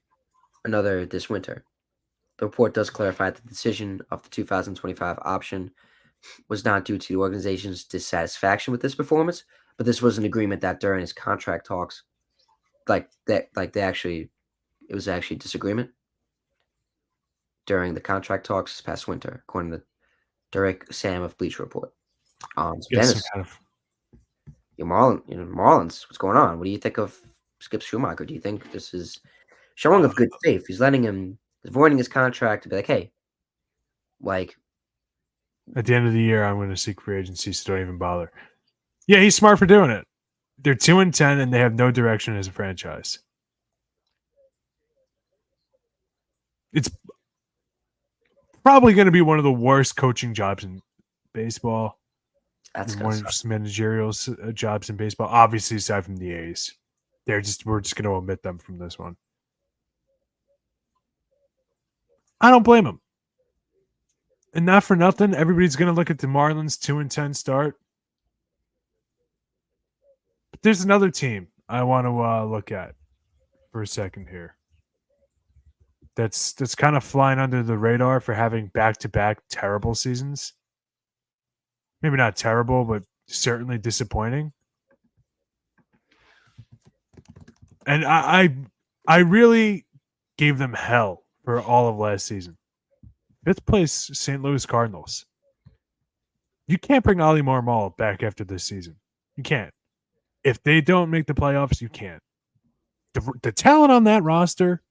another this winter. The report does clarify that the decision of the 2025 option was not due to the organization's dissatisfaction with this performance, but this was an agreement that during his contract talks, it was actually disagreement during the contract talks this past winter, according to Derek Sam of Bleacher Report. Dennis, your Marlins, what's going on? What do you think of Skip Schumacher? Do you think this is showing of good faith? He's voiding his contract to be like, hey, like at the end of the year, I'm going to seek free agency, so don't even bother. Yeah, he's smart for doing it. They're 2-10, and they have no direction as a franchise. It's probably going to be one of the worst coaching jobs in baseball. That's one of the worst managerial jobs in baseball. Obviously, aside from the A's, we're just going to omit them from this one. I don't blame him. And not for nothing, everybody's going to look at the Marlins 2-10 start. But there's another team I want to look at for a second here. That's kind of flying under the radar for having back-to-back terrible seasons. Maybe not terrible, but certainly disappointing. And I really gave them hell for all of last season. 5th place, St. Louis Cardinals. You can't bring Oli Marmol back after this season. You can't. If they don't make the playoffs, you can't. The talent on that roster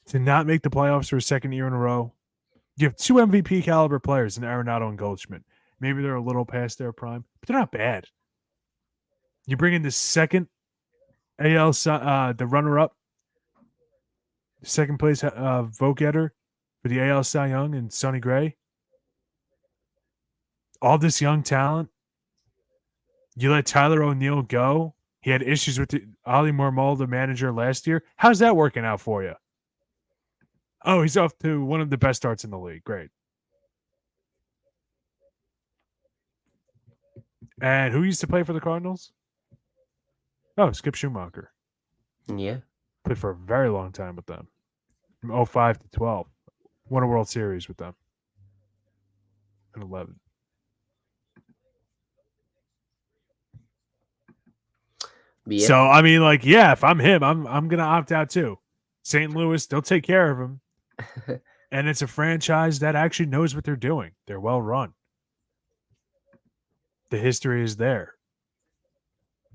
to not make the playoffs for a second year in a row. You have 2 MVP caliber players in Arenado and Goldschmidt. Maybe they're a little past their prime, but they're not bad. You bring in the second AL, the runner-up, the second place vote getter for the AL Cy Young and Sonny Gray. All this young talent. You let Tyler O'Neill go. He had issues with Ali Marmol, the manager, last year. How's that working out for you? Oh, he's off to one of the best starts in the league. Great. And who used to play for the Cardinals? Oh, Skip Schumacher. Yeah. Played for a very long time with them. From 05 to 12. Won a World Series with them. And 11. Yeah. So, I mean, like, yeah, if I'm him, I'm going to opt out too. St. Louis, they'll take care of him. And it's a franchise that actually knows what they're doing. They're well run. The history is there.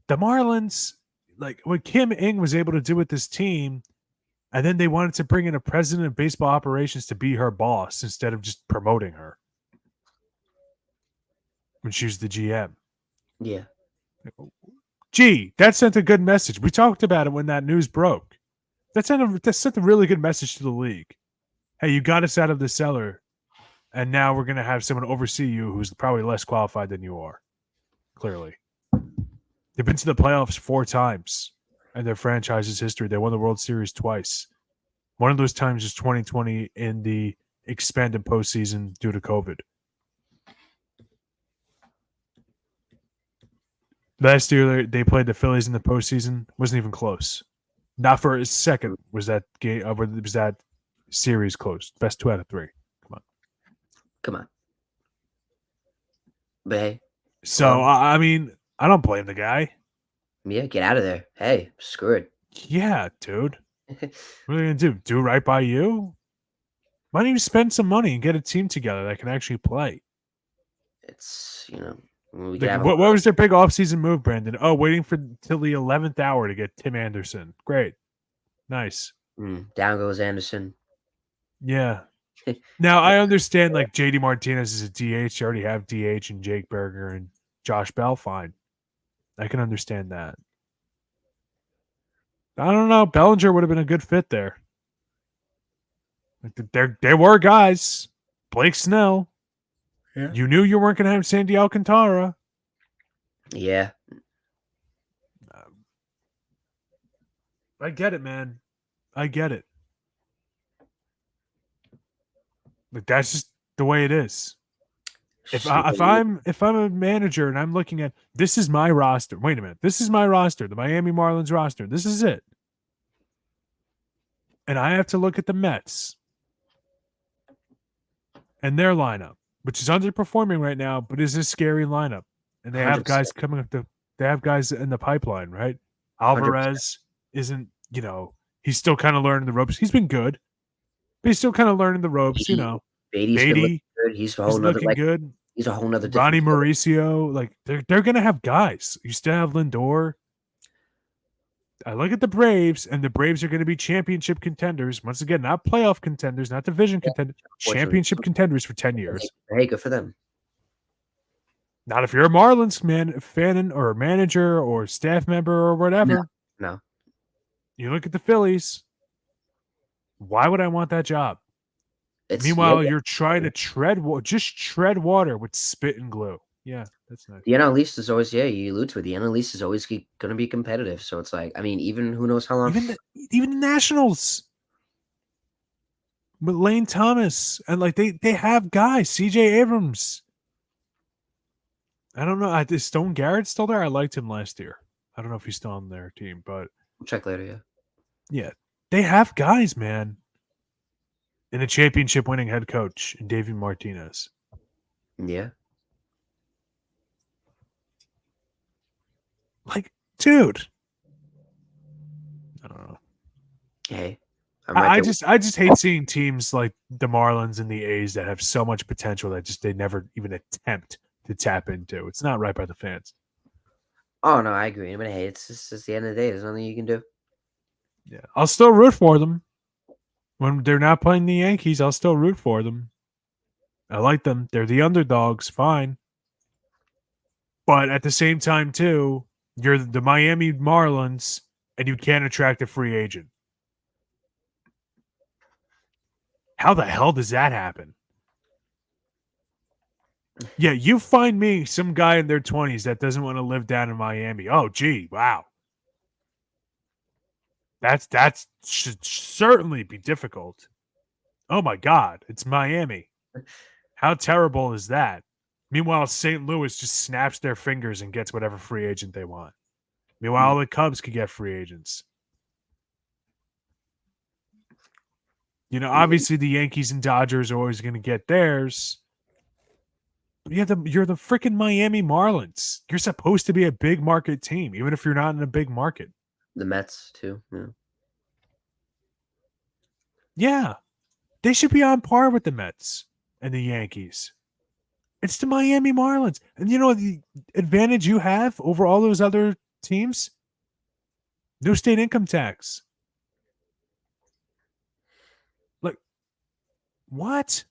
The Marlins, like what Kim Ng was able to do with this team, and then they wanted to bring in a president of baseball operations to be her boss instead of just promoting her when she was the GM. Yeah. Gee, that sent a good message. We talked about it when that news broke. That sent a really good message to the league. Hey, you got us out of the cellar, and now we're going to have someone oversee you who's probably less qualified than you are. Clearly. They've been to the playoffs 4 times in their franchise's history. They won the World Series twice. One of those times was 2020 in the expanded postseason due to COVID. Last year, they played the Phillies in the postseason. Wasn't even close. Not for a second was that game. Was that series close? Best 2 out of 3. Come on. But hey. So, I mean, I don't blame the guy. Yeah, get out of there. Hey, screw it. Yeah, dude. What are they going to do? Do right by you? Why don't you spend some money and get a team together that can actually play? It's, what was their big offseason move, Brandon? Oh, waiting till the 11th hour to get Tim Anderson. Great. Nice. Down goes Anderson. Yeah. Now, I understand, like, JD Martinez is a DH. You already have DH and Jake Berger and Josh Bell. Fine. I can understand that. I don't know. Bellinger would have been a good fit there. There were guys. Blake Snell. Yeah. You knew you weren't going to have Sandy Alcantara. Yeah. I get it, man. I get it. Like, that's just the way it is. If I'm a manager and I'm looking at this is my roster. Wait a minute. This is my roster, the Miami Marlins roster. This is it. And I have to look at the Mets and their lineup, which is underperforming right now, but is a scary lineup. And they have 100%. guys coming up they have guys in the pipeline, right? Alvarez 100%. isn't, he's still kind of learning the ropes. He's been good, but he's still kind of learning the ropes, Beatty, good. He's a whole nother, looking good. He's a whole nother. Ronnie Mauricio, like they're gonna have guys. You still have Lindor. I look at the Braves, and the Braves are going to be championship contenders once again, not playoff contenders, not division contenders, championship contenders for 10 years. Hey, good for them. Not if you're a Marlins fan or manager or staff member or whatever. No. You look at the Phillies. Why would I want that job? Meanwhile, you're trying to tread water with spit and glue. Yeah, that's nice. The NL East is always, you allude to it. The NL East is always going to be competitive. So it's like, I mean, even who knows how long. Even the Nationals. With Lane Thomas. And like they have guys. CJ Abrams. I don't know. Is Stone Garrett still there? I liked him last year. I don't know if he's still on their team, but we'll check later, yeah. Yeah. They have guys, man. And a championship winning head coach in David Martinez. Yeah. Like, dude. I don't know. Hey. I just hate seeing teams like the Marlins and the A's that have so much potential that they never even attempt to tap into. It's not right by the fans. Oh no, I agree. But hey, it's just the end of the day. There's nothing you can do. Yeah, I'll still root for them when they're not playing the Yankees. I'll still root for them. I like them. They're the underdogs. Fine. But at the same time, too, you're the Miami Marlins, and you can't attract a free agent. How the hell does that happen? Yeah, you find me some guy in their 20s that doesn't want to live down in Miami. Oh, gee, wow. That's should certainly be difficult. Oh my God, it's Miami. How terrible is that? Meanwhile, St. Louis just snaps their fingers and gets whatever free agent they want. Meanwhile, the Cubs could get free agents. You know, obviously the Yankees and Dodgers are always going to get theirs. But you're the freaking Miami Marlins. You're supposed to be a big market team, even if you're not in a big market. The Mets too. Yeah. Yeah, they should be on par with the Mets and the Yankees. It's the Miami Marlins. And you know the advantage you have over all those other teams? No state income tax. Like, what?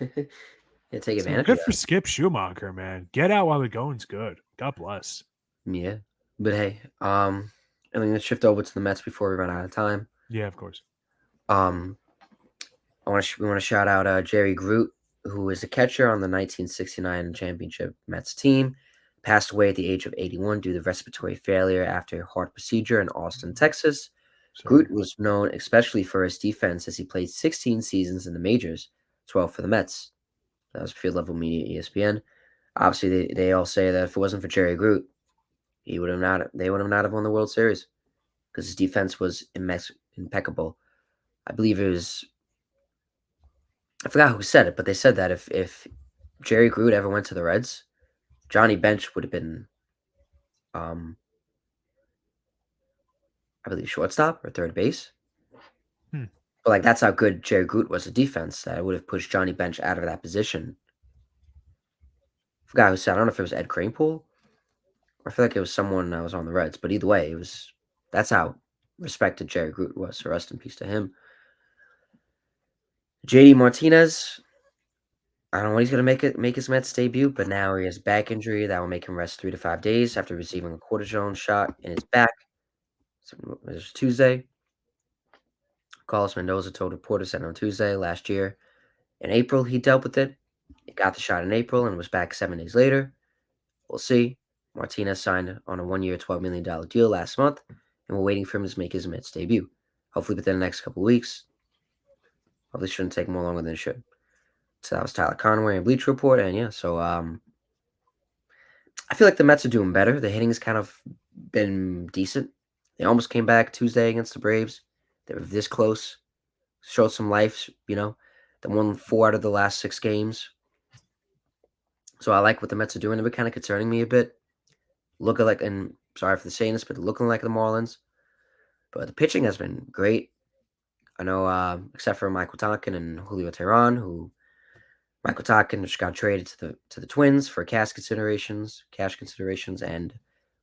Yeah, take So advantage good of for that. Skip Schumacher, man. Get out while the going's good. God bless. Yeah. But hey, I mean, let's shift over to the Mets before we run out of time. Yeah, of course. We want to shout out Jerry Groot, who was a catcher on the 1969 championship Mets team. Passed away at the age of 81 due to respiratory failure after a heart procedure in Austin, Texas. Groot was known especially for his defense as he played 16 seasons in the majors, 12 for the Mets. That was field level media, ESPN. Obviously, they all say that if it wasn't for Jerry Groot, they would have not have won the World Series because his defense was impeccable. I believe it was, I forgot who said it, but they said that if Jerry Groot ever went to the Reds, Johnny Bench would have been, I believe, shortstop or third base. But like that's how good Jerry Groot was at defense that it would have pushed Johnny Bench out of that position. I forgot who said. I don't know if it was Ed Kranepool, or I feel like it was someone that was on the Reds. But either way, that's how respected Jerry Groot was. So rest in peace to him. JD Martinez, I don't know when he's going to make his Mets debut, but now he has a back injury that will make him rest 3 to 5 days after receiving a cortisone shot in his back. So it was Tuesday. Carlos Mendoza told reporters that on Tuesday last year. In April, he dealt with it. He got the shot in April and was back 7 days later. We'll see. Martinez signed on a 1-year, $12 million deal last month, and we're waiting for him to make his Mets debut. Hopefully within the next couple of weeks. Hopefully it shouldn't take more longer than it should. So that was Tyler Conway and Bleacher Report, and yeah, so I feel like the Mets are doing better. The hitting's kind of been decent. They almost came back Tuesday against the Braves. They were this close. Showed some life, you know. They won 4 out of the last 6 games. So I like what the Mets are doing. They're kind of concerning me a bit. Looking like, and sorry for saying this, but looking like the Marlins. But the pitching has been great. I know, except for Michael Tonkin and Julio Teheran, who Michael Tonkin just got traded to the Twins for cash considerations, and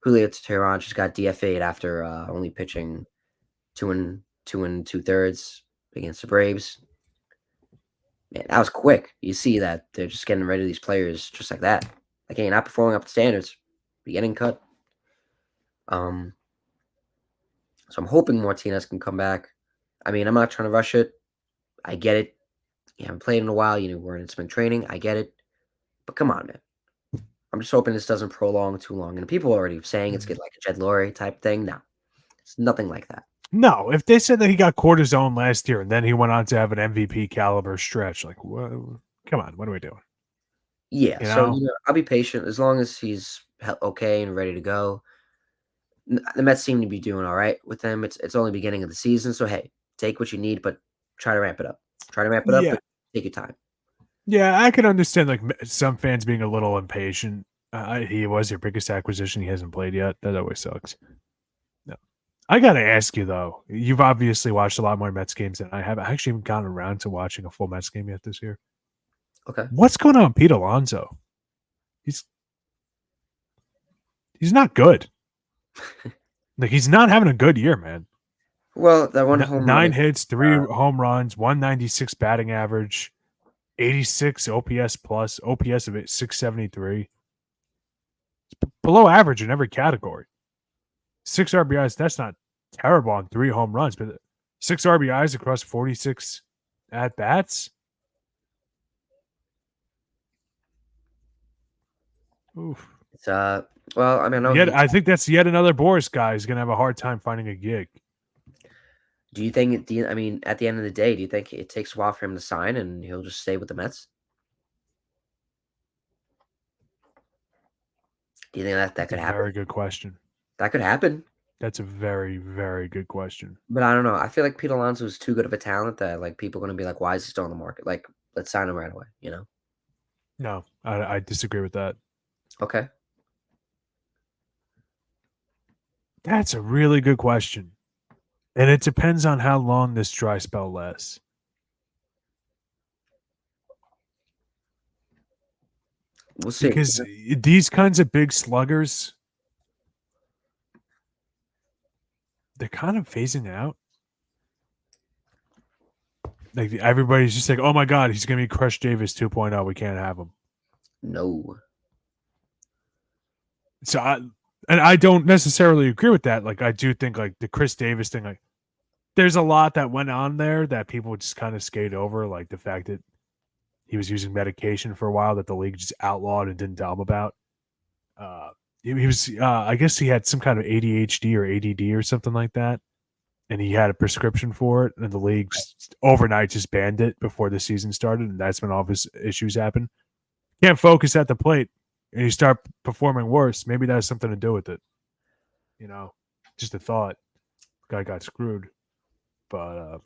Julio Teheran just got DFA'd after only pitching 2 2/3 against the Braves. Man, that was quick. You see that they're just getting rid of these players just like that. Like, hey, not performing up to standards, be getting cut. So I'm hoping Martinez can come back. I mean, I'm not trying to rush it. I get it. You haven't played in a while. You know, we're in spring training. I get it. But come on, man. I'm just hoping this doesn't prolong too long. And people are already saying it's like a Jed Laurie type thing. No, it's nothing like that. No, if they said that he got cortisone last year and then he went on to have an MVP caliber stretch, like, come on, what are we doing? Yeah, so I'll be patient as long as he's okay and ready to go. The Mets seem to be doing all right with him. It's only beginning of the season, so hey, take what you need, but try to ramp it up. But take your time. Yeah, I can understand like some fans being a little impatient. He was their biggest acquisition. He hasn't played yet. That always sucks. No, I gotta ask you though. You've obviously watched a lot more Mets games than I have. I actually haven't gotten around to watching a full Mets game yet this year. Okay, what's going on with Pete Alonso? He's not good. Like, he's not having a good year, man. Well, that one home 9 run. hits, 3 home runs, 196 batting average, 86 OPS plus, OPS of 673. It's below average in every category. 6 RBIs, that's not terrible on 3 home runs, but 6 RBIs across 46 at-bats. Oof. It's well, I mean, I think that's yet another Boris guy who's going to have a hard time finding a gig. Do you think? I mean, at the end of the day, do you think it takes a while for him to sign and he'll just stay with the Mets? Do you think that could happen? Very good question. That could happen. That's a very, very good question. But I don't know. I feel like Pete Alonso is too good of a talent that like people are going to be like, why is he still on the market? Like, let's sign him right away. You know? No, I disagree with that. Okay. That's a really good question. And it depends on how long this dry spell lasts. We'll see. Because these kinds of big sluggers, they're kind of phasing out. Like, everybody's just like, oh my God, he's going to be Crush Davis 2.0. We can't have him. No. So I don't necessarily agree with that. Like, I do think like the Chris Davis thing, like, there's a lot that went on there that people just kind of skate over. Like the fact that he was using medication for a while that the league just outlawed and didn't tell him about. He was, I guess he had some kind of ADHD or ADD or something like that. And he had a prescription for it. And the league overnight just banned it before the season started. And that's when all of his issues happened. Can't focus at the plate. And you start performing worse. Maybe that has something to do with it. You know, just a thought. Guy got screwed. But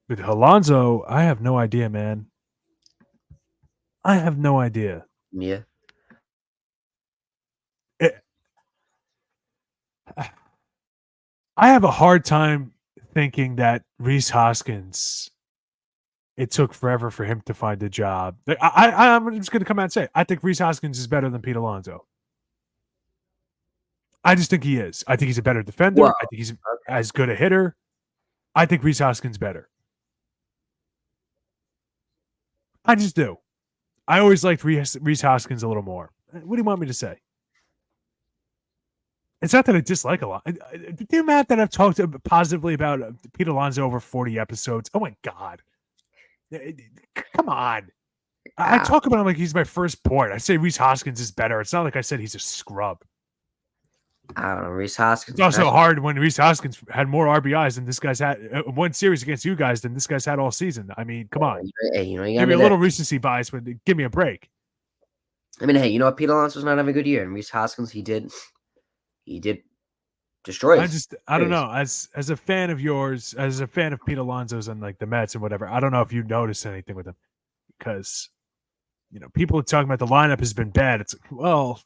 with Alonso, I have no idea, man. I have no idea. Yeah. I have a hard time thinking that Rhys Hoskins, it took forever for him to find a job. I'm just going to come out and say, I think Rhys Hoskins is better than Pete Alonso. I just think he is. I think he's a better defender. Wow. I think he's as good a hitter. I think Rhys Hoskins better. I just do. I always liked Rhys Hoskins a little more. What do you want me to say? It's not that I dislike a lot. The amount that I've talked positively about Pete Alonso over 40 episodes. Oh my God. Come on. I talk about him like he's my firstborn. I say Rhys Hoskins is better. It's not like I said he's a scrub. I don't know. Rhys Hoskins. It's also hard when Rhys Hoskins had more RBIs than this guy's had one series against you guys than this guy's had all season. I mean, come on. Hey, you give me a little recency bias, but give me a break. I mean, hey, you know what? Pete Alonso's not having a good year, and Rhys Hoskins, he did destroy us. I don't know. As a fan of yours, as a fan of Pete Alonso's and like the Mets and whatever, I don't know if you noticed anything with him because, you know, people are talking about the lineup has been bad. It's like, well,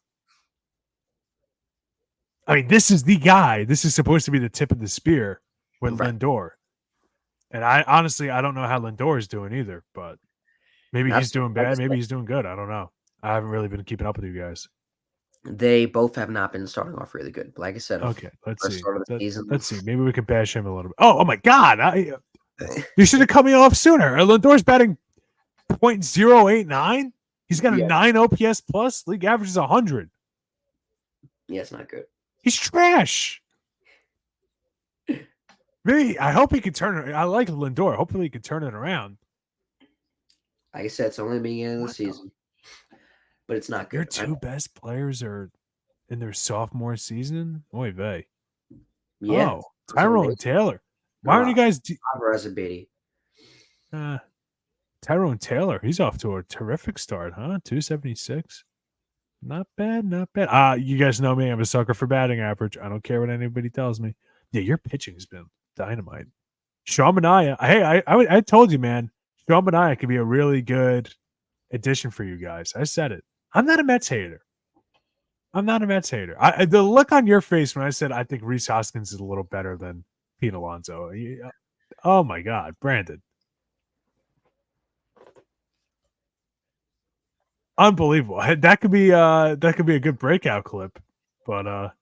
I mean, this is the guy. This is supposed to be the tip of the spear with Lindor. And I honestly don't know how Lindor is doing either, but maybe he's doing bad. Maybe he's doing good. I don't know. I haven't really been keeping up with you guys. They both have not been starting off really good. But like I said, okay, let's see. Season, let's see. Maybe we can bash him a little bit. Oh my God. You should have cut me off sooner. Lindor's batting .089. He's got a 9 OPS plus. League average is 100. Yeah, it's not good. He's trash. Really, I hope he can turn it. I like Lindor. Hopefully he can turn it around. Like I said, it's only the beginning of the season. But it's not good. Your two best players are in their sophomore season? Oy vey. Yeah. Oh, Tyrone Taylor. Why aren't you guys... Tyrone Taylor, he's off to a terrific start, huh? 276. Not bad, not bad. You guys know me. I'm a sucker for batting average. I don't care what anybody tells me. Yeah, your pitching has been dynamite. Sean Manaea. Hey, I told you, man. Sean Manaea could be a really good addition for you guys. I said it. I'm not a Mets hater. The look on your face when I said I think Rhys Hoskins is a little better than Pete Alonso. Oh my God, Brandon. Unbelievable. That could be a good breakout clip. But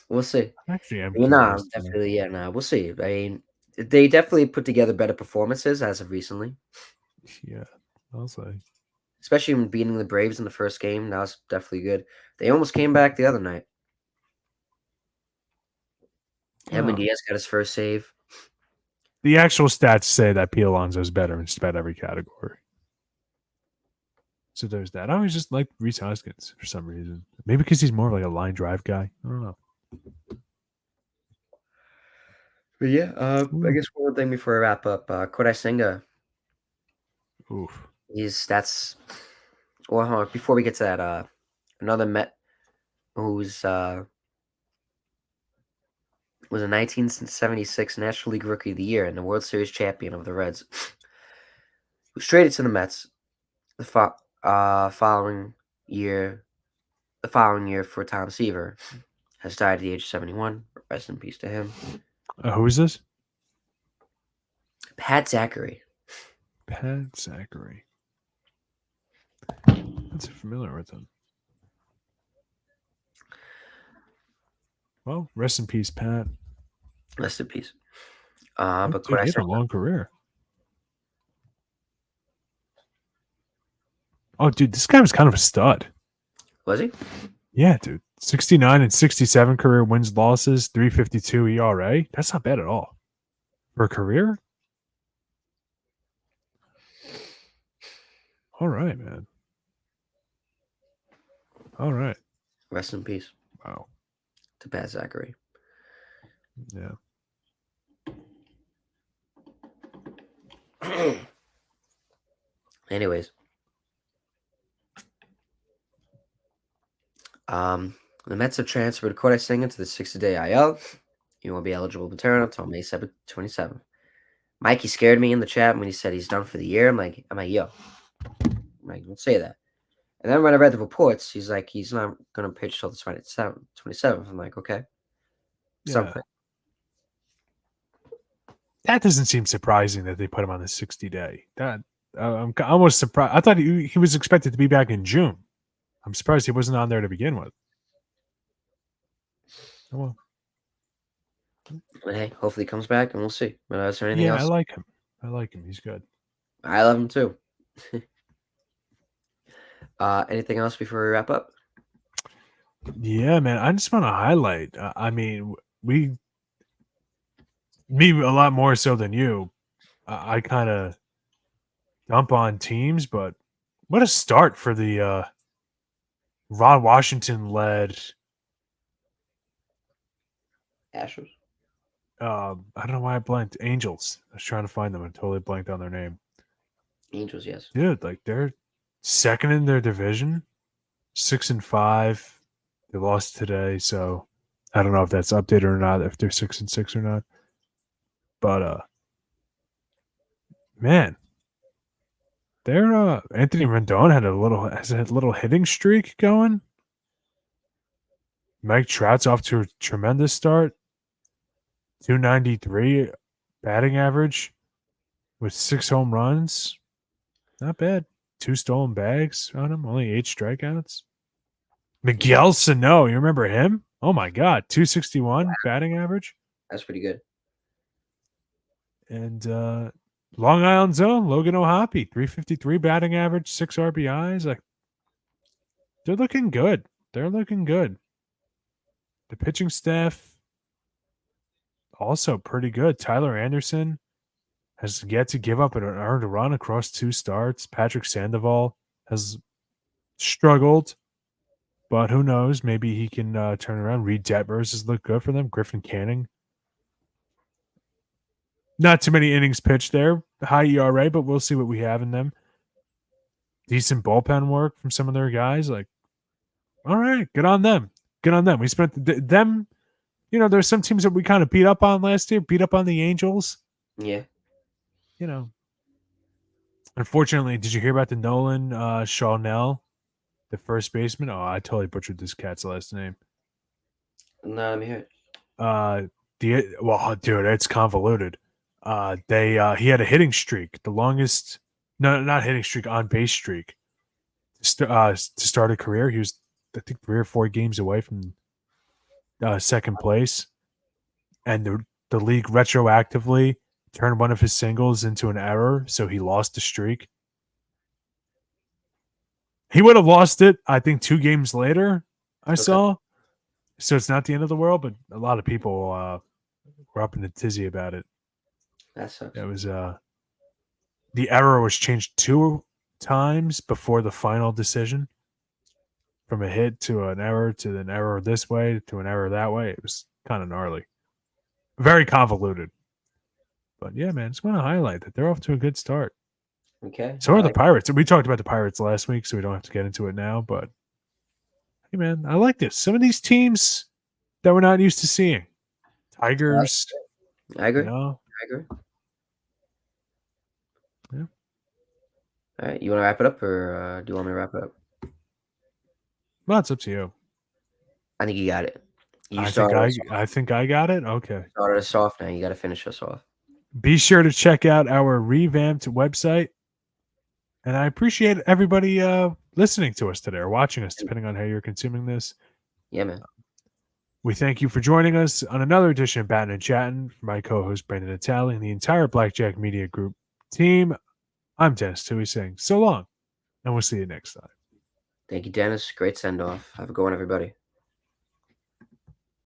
We'll see. Actually, I'm Well, nah, curious to know. definitely, yeah, nah, we'll see. I mean, they definitely put together better performances as of recently, Yeah, I'll say. especially when beating the Braves in the first game. That was definitely good. They almost came back the other night. Edwin Oh. Diaz got his first save. The actual stats say that Pete Alonso is better in just about every category. So there's that. I always just like Reese Hoskins for some reason. Maybe because he's more of like a line drive guy. I don't know. But yeah, I guess one more thing before I wrap up. Kodai Senga, Oof. that's well, hold on, before we get to that, another Met who's was a 1976 National League Rookie of the Year and the World Series champion of the Reds, who's traded to the Mets the following year. The following year for Tom Seaver, has died at the age of 71. Rest in peace to him. Who is this? Pat Zachary. Pat Zachary. That's familiar with him. Well, rest in peace, Pat. Rest in peace. But dude, he had a long career. Oh, dude, this guy was kind of a stud. Was he? Yeah, dude. 69 and 67 career wins losses, 352 ERA. That's not bad at all. For a career? All right, man. All right. Rest in peace. Wow. To Pat Zachary. Yeah. Anyways. The Mets have transferred Kodai Senga to the 60-day IL. He won't be eligible to return until May 27th. Mikey scared me in the chat when he said he's done for the year. I'm like, yo. Don't say that. And then when I read the reports, he's like, he's not going to pitch till the 27th. I'm like, okay. Something. That doesn't seem surprising that they put him on the 60-day. That I'm almost surprised. I thought he was expected to be back in June. I'm surprised he wasn't on there to begin with. Oh, well. But hey, hopefully he comes back and we'll see. But is there anything else? I like him. I like him. He's good. I love him too. Anything else before we wrap up? Yeah, man. I just want to highlight. I mean, me a lot more so than you. I kind of dump on teams, but what a start for the Ron Washington-led Astros. I don't know why I blanked. Angels. I was trying to find them. I totally blanked on their name. Angels, yes. Dude, like they're second in their division, 6-5. They lost today, so I don't know if that's updated or not. If they're 6-6 or not, but man, they're Anthony Rendon has a little hitting streak going. Mike Trout's off to a tremendous start. 293 batting average with 6 home runs. Not bad. 2 stolen bags on him. Only 8 strikeouts. Miguel Sano. You remember him? Oh, my God. 261 batting average. That's pretty good. And Long Island's own Logan O'Hoppe. 353 batting average. 6 RBIs. Like, they're looking good. They're looking good. The pitching staff also pretty good. Tyler Anderson has yet to give up an earned run across 2 starts. Patrick Sandoval has struggled, but who knows? Maybe he can turn around. Reed Detmers has looked good for them. Griffin Canning. Not too many innings pitched there. High ERA, but we'll see what we have in them. Decent bullpen work from some of their guys. Like, all right, good on them. Good on them. We spent them. You know, there's some teams that we kind of beat up on last year. Beat up on the Angels. Yeah. You know, unfortunately, did you hear about the Nolan Shawnell, the first baseman? Oh, I totally butchered this cat's last name. No, let me hear it. Well, dude, it's convoluted. He had a hitting streak, the longest, not hitting streak, on base streak. To start a career, he was, I think, 3 or 4 games away from second place, and the league retroactively turned one of his singles into an error, so he lost the streak. He would have lost it, I think, 2 games later, I saw. So it's not the end of the world, but a lot of people were up in a tizzy about it. That sucks. It was the error was changed 2 times before the final decision. From a hit to an error to an error this way to an error that way. It was kind of gnarly. Very convoluted. But yeah, man, just want to highlight that they're off to a good start. Okay. So are the Pirates. We talked about the Pirates last week, so we don't have to get into it now. But hey, man, I like this. Some of these teams that we're not used to seeing. Tigers. I agree. You know? I agree. Yeah. All right. You want to wrap it up, or do you want me to wrap it up? Well, it's up to you. I think you got it. I think I got it. Okay. Started us off now. You got to finish us off. Be sure to check out our revamped website. And I appreciate everybody listening to us today or watching us, depending on how you're consuming this. Yeah, man. We thank you for joining us on another edition of Battin and Chattin. For my co-host, Brandon Natale, and the entire Blackjack Media Group team, I'm Denis Tuohy saying so long, and we'll see you next time. Thank you, Dennis. Great send-off. Have a good one, everybody.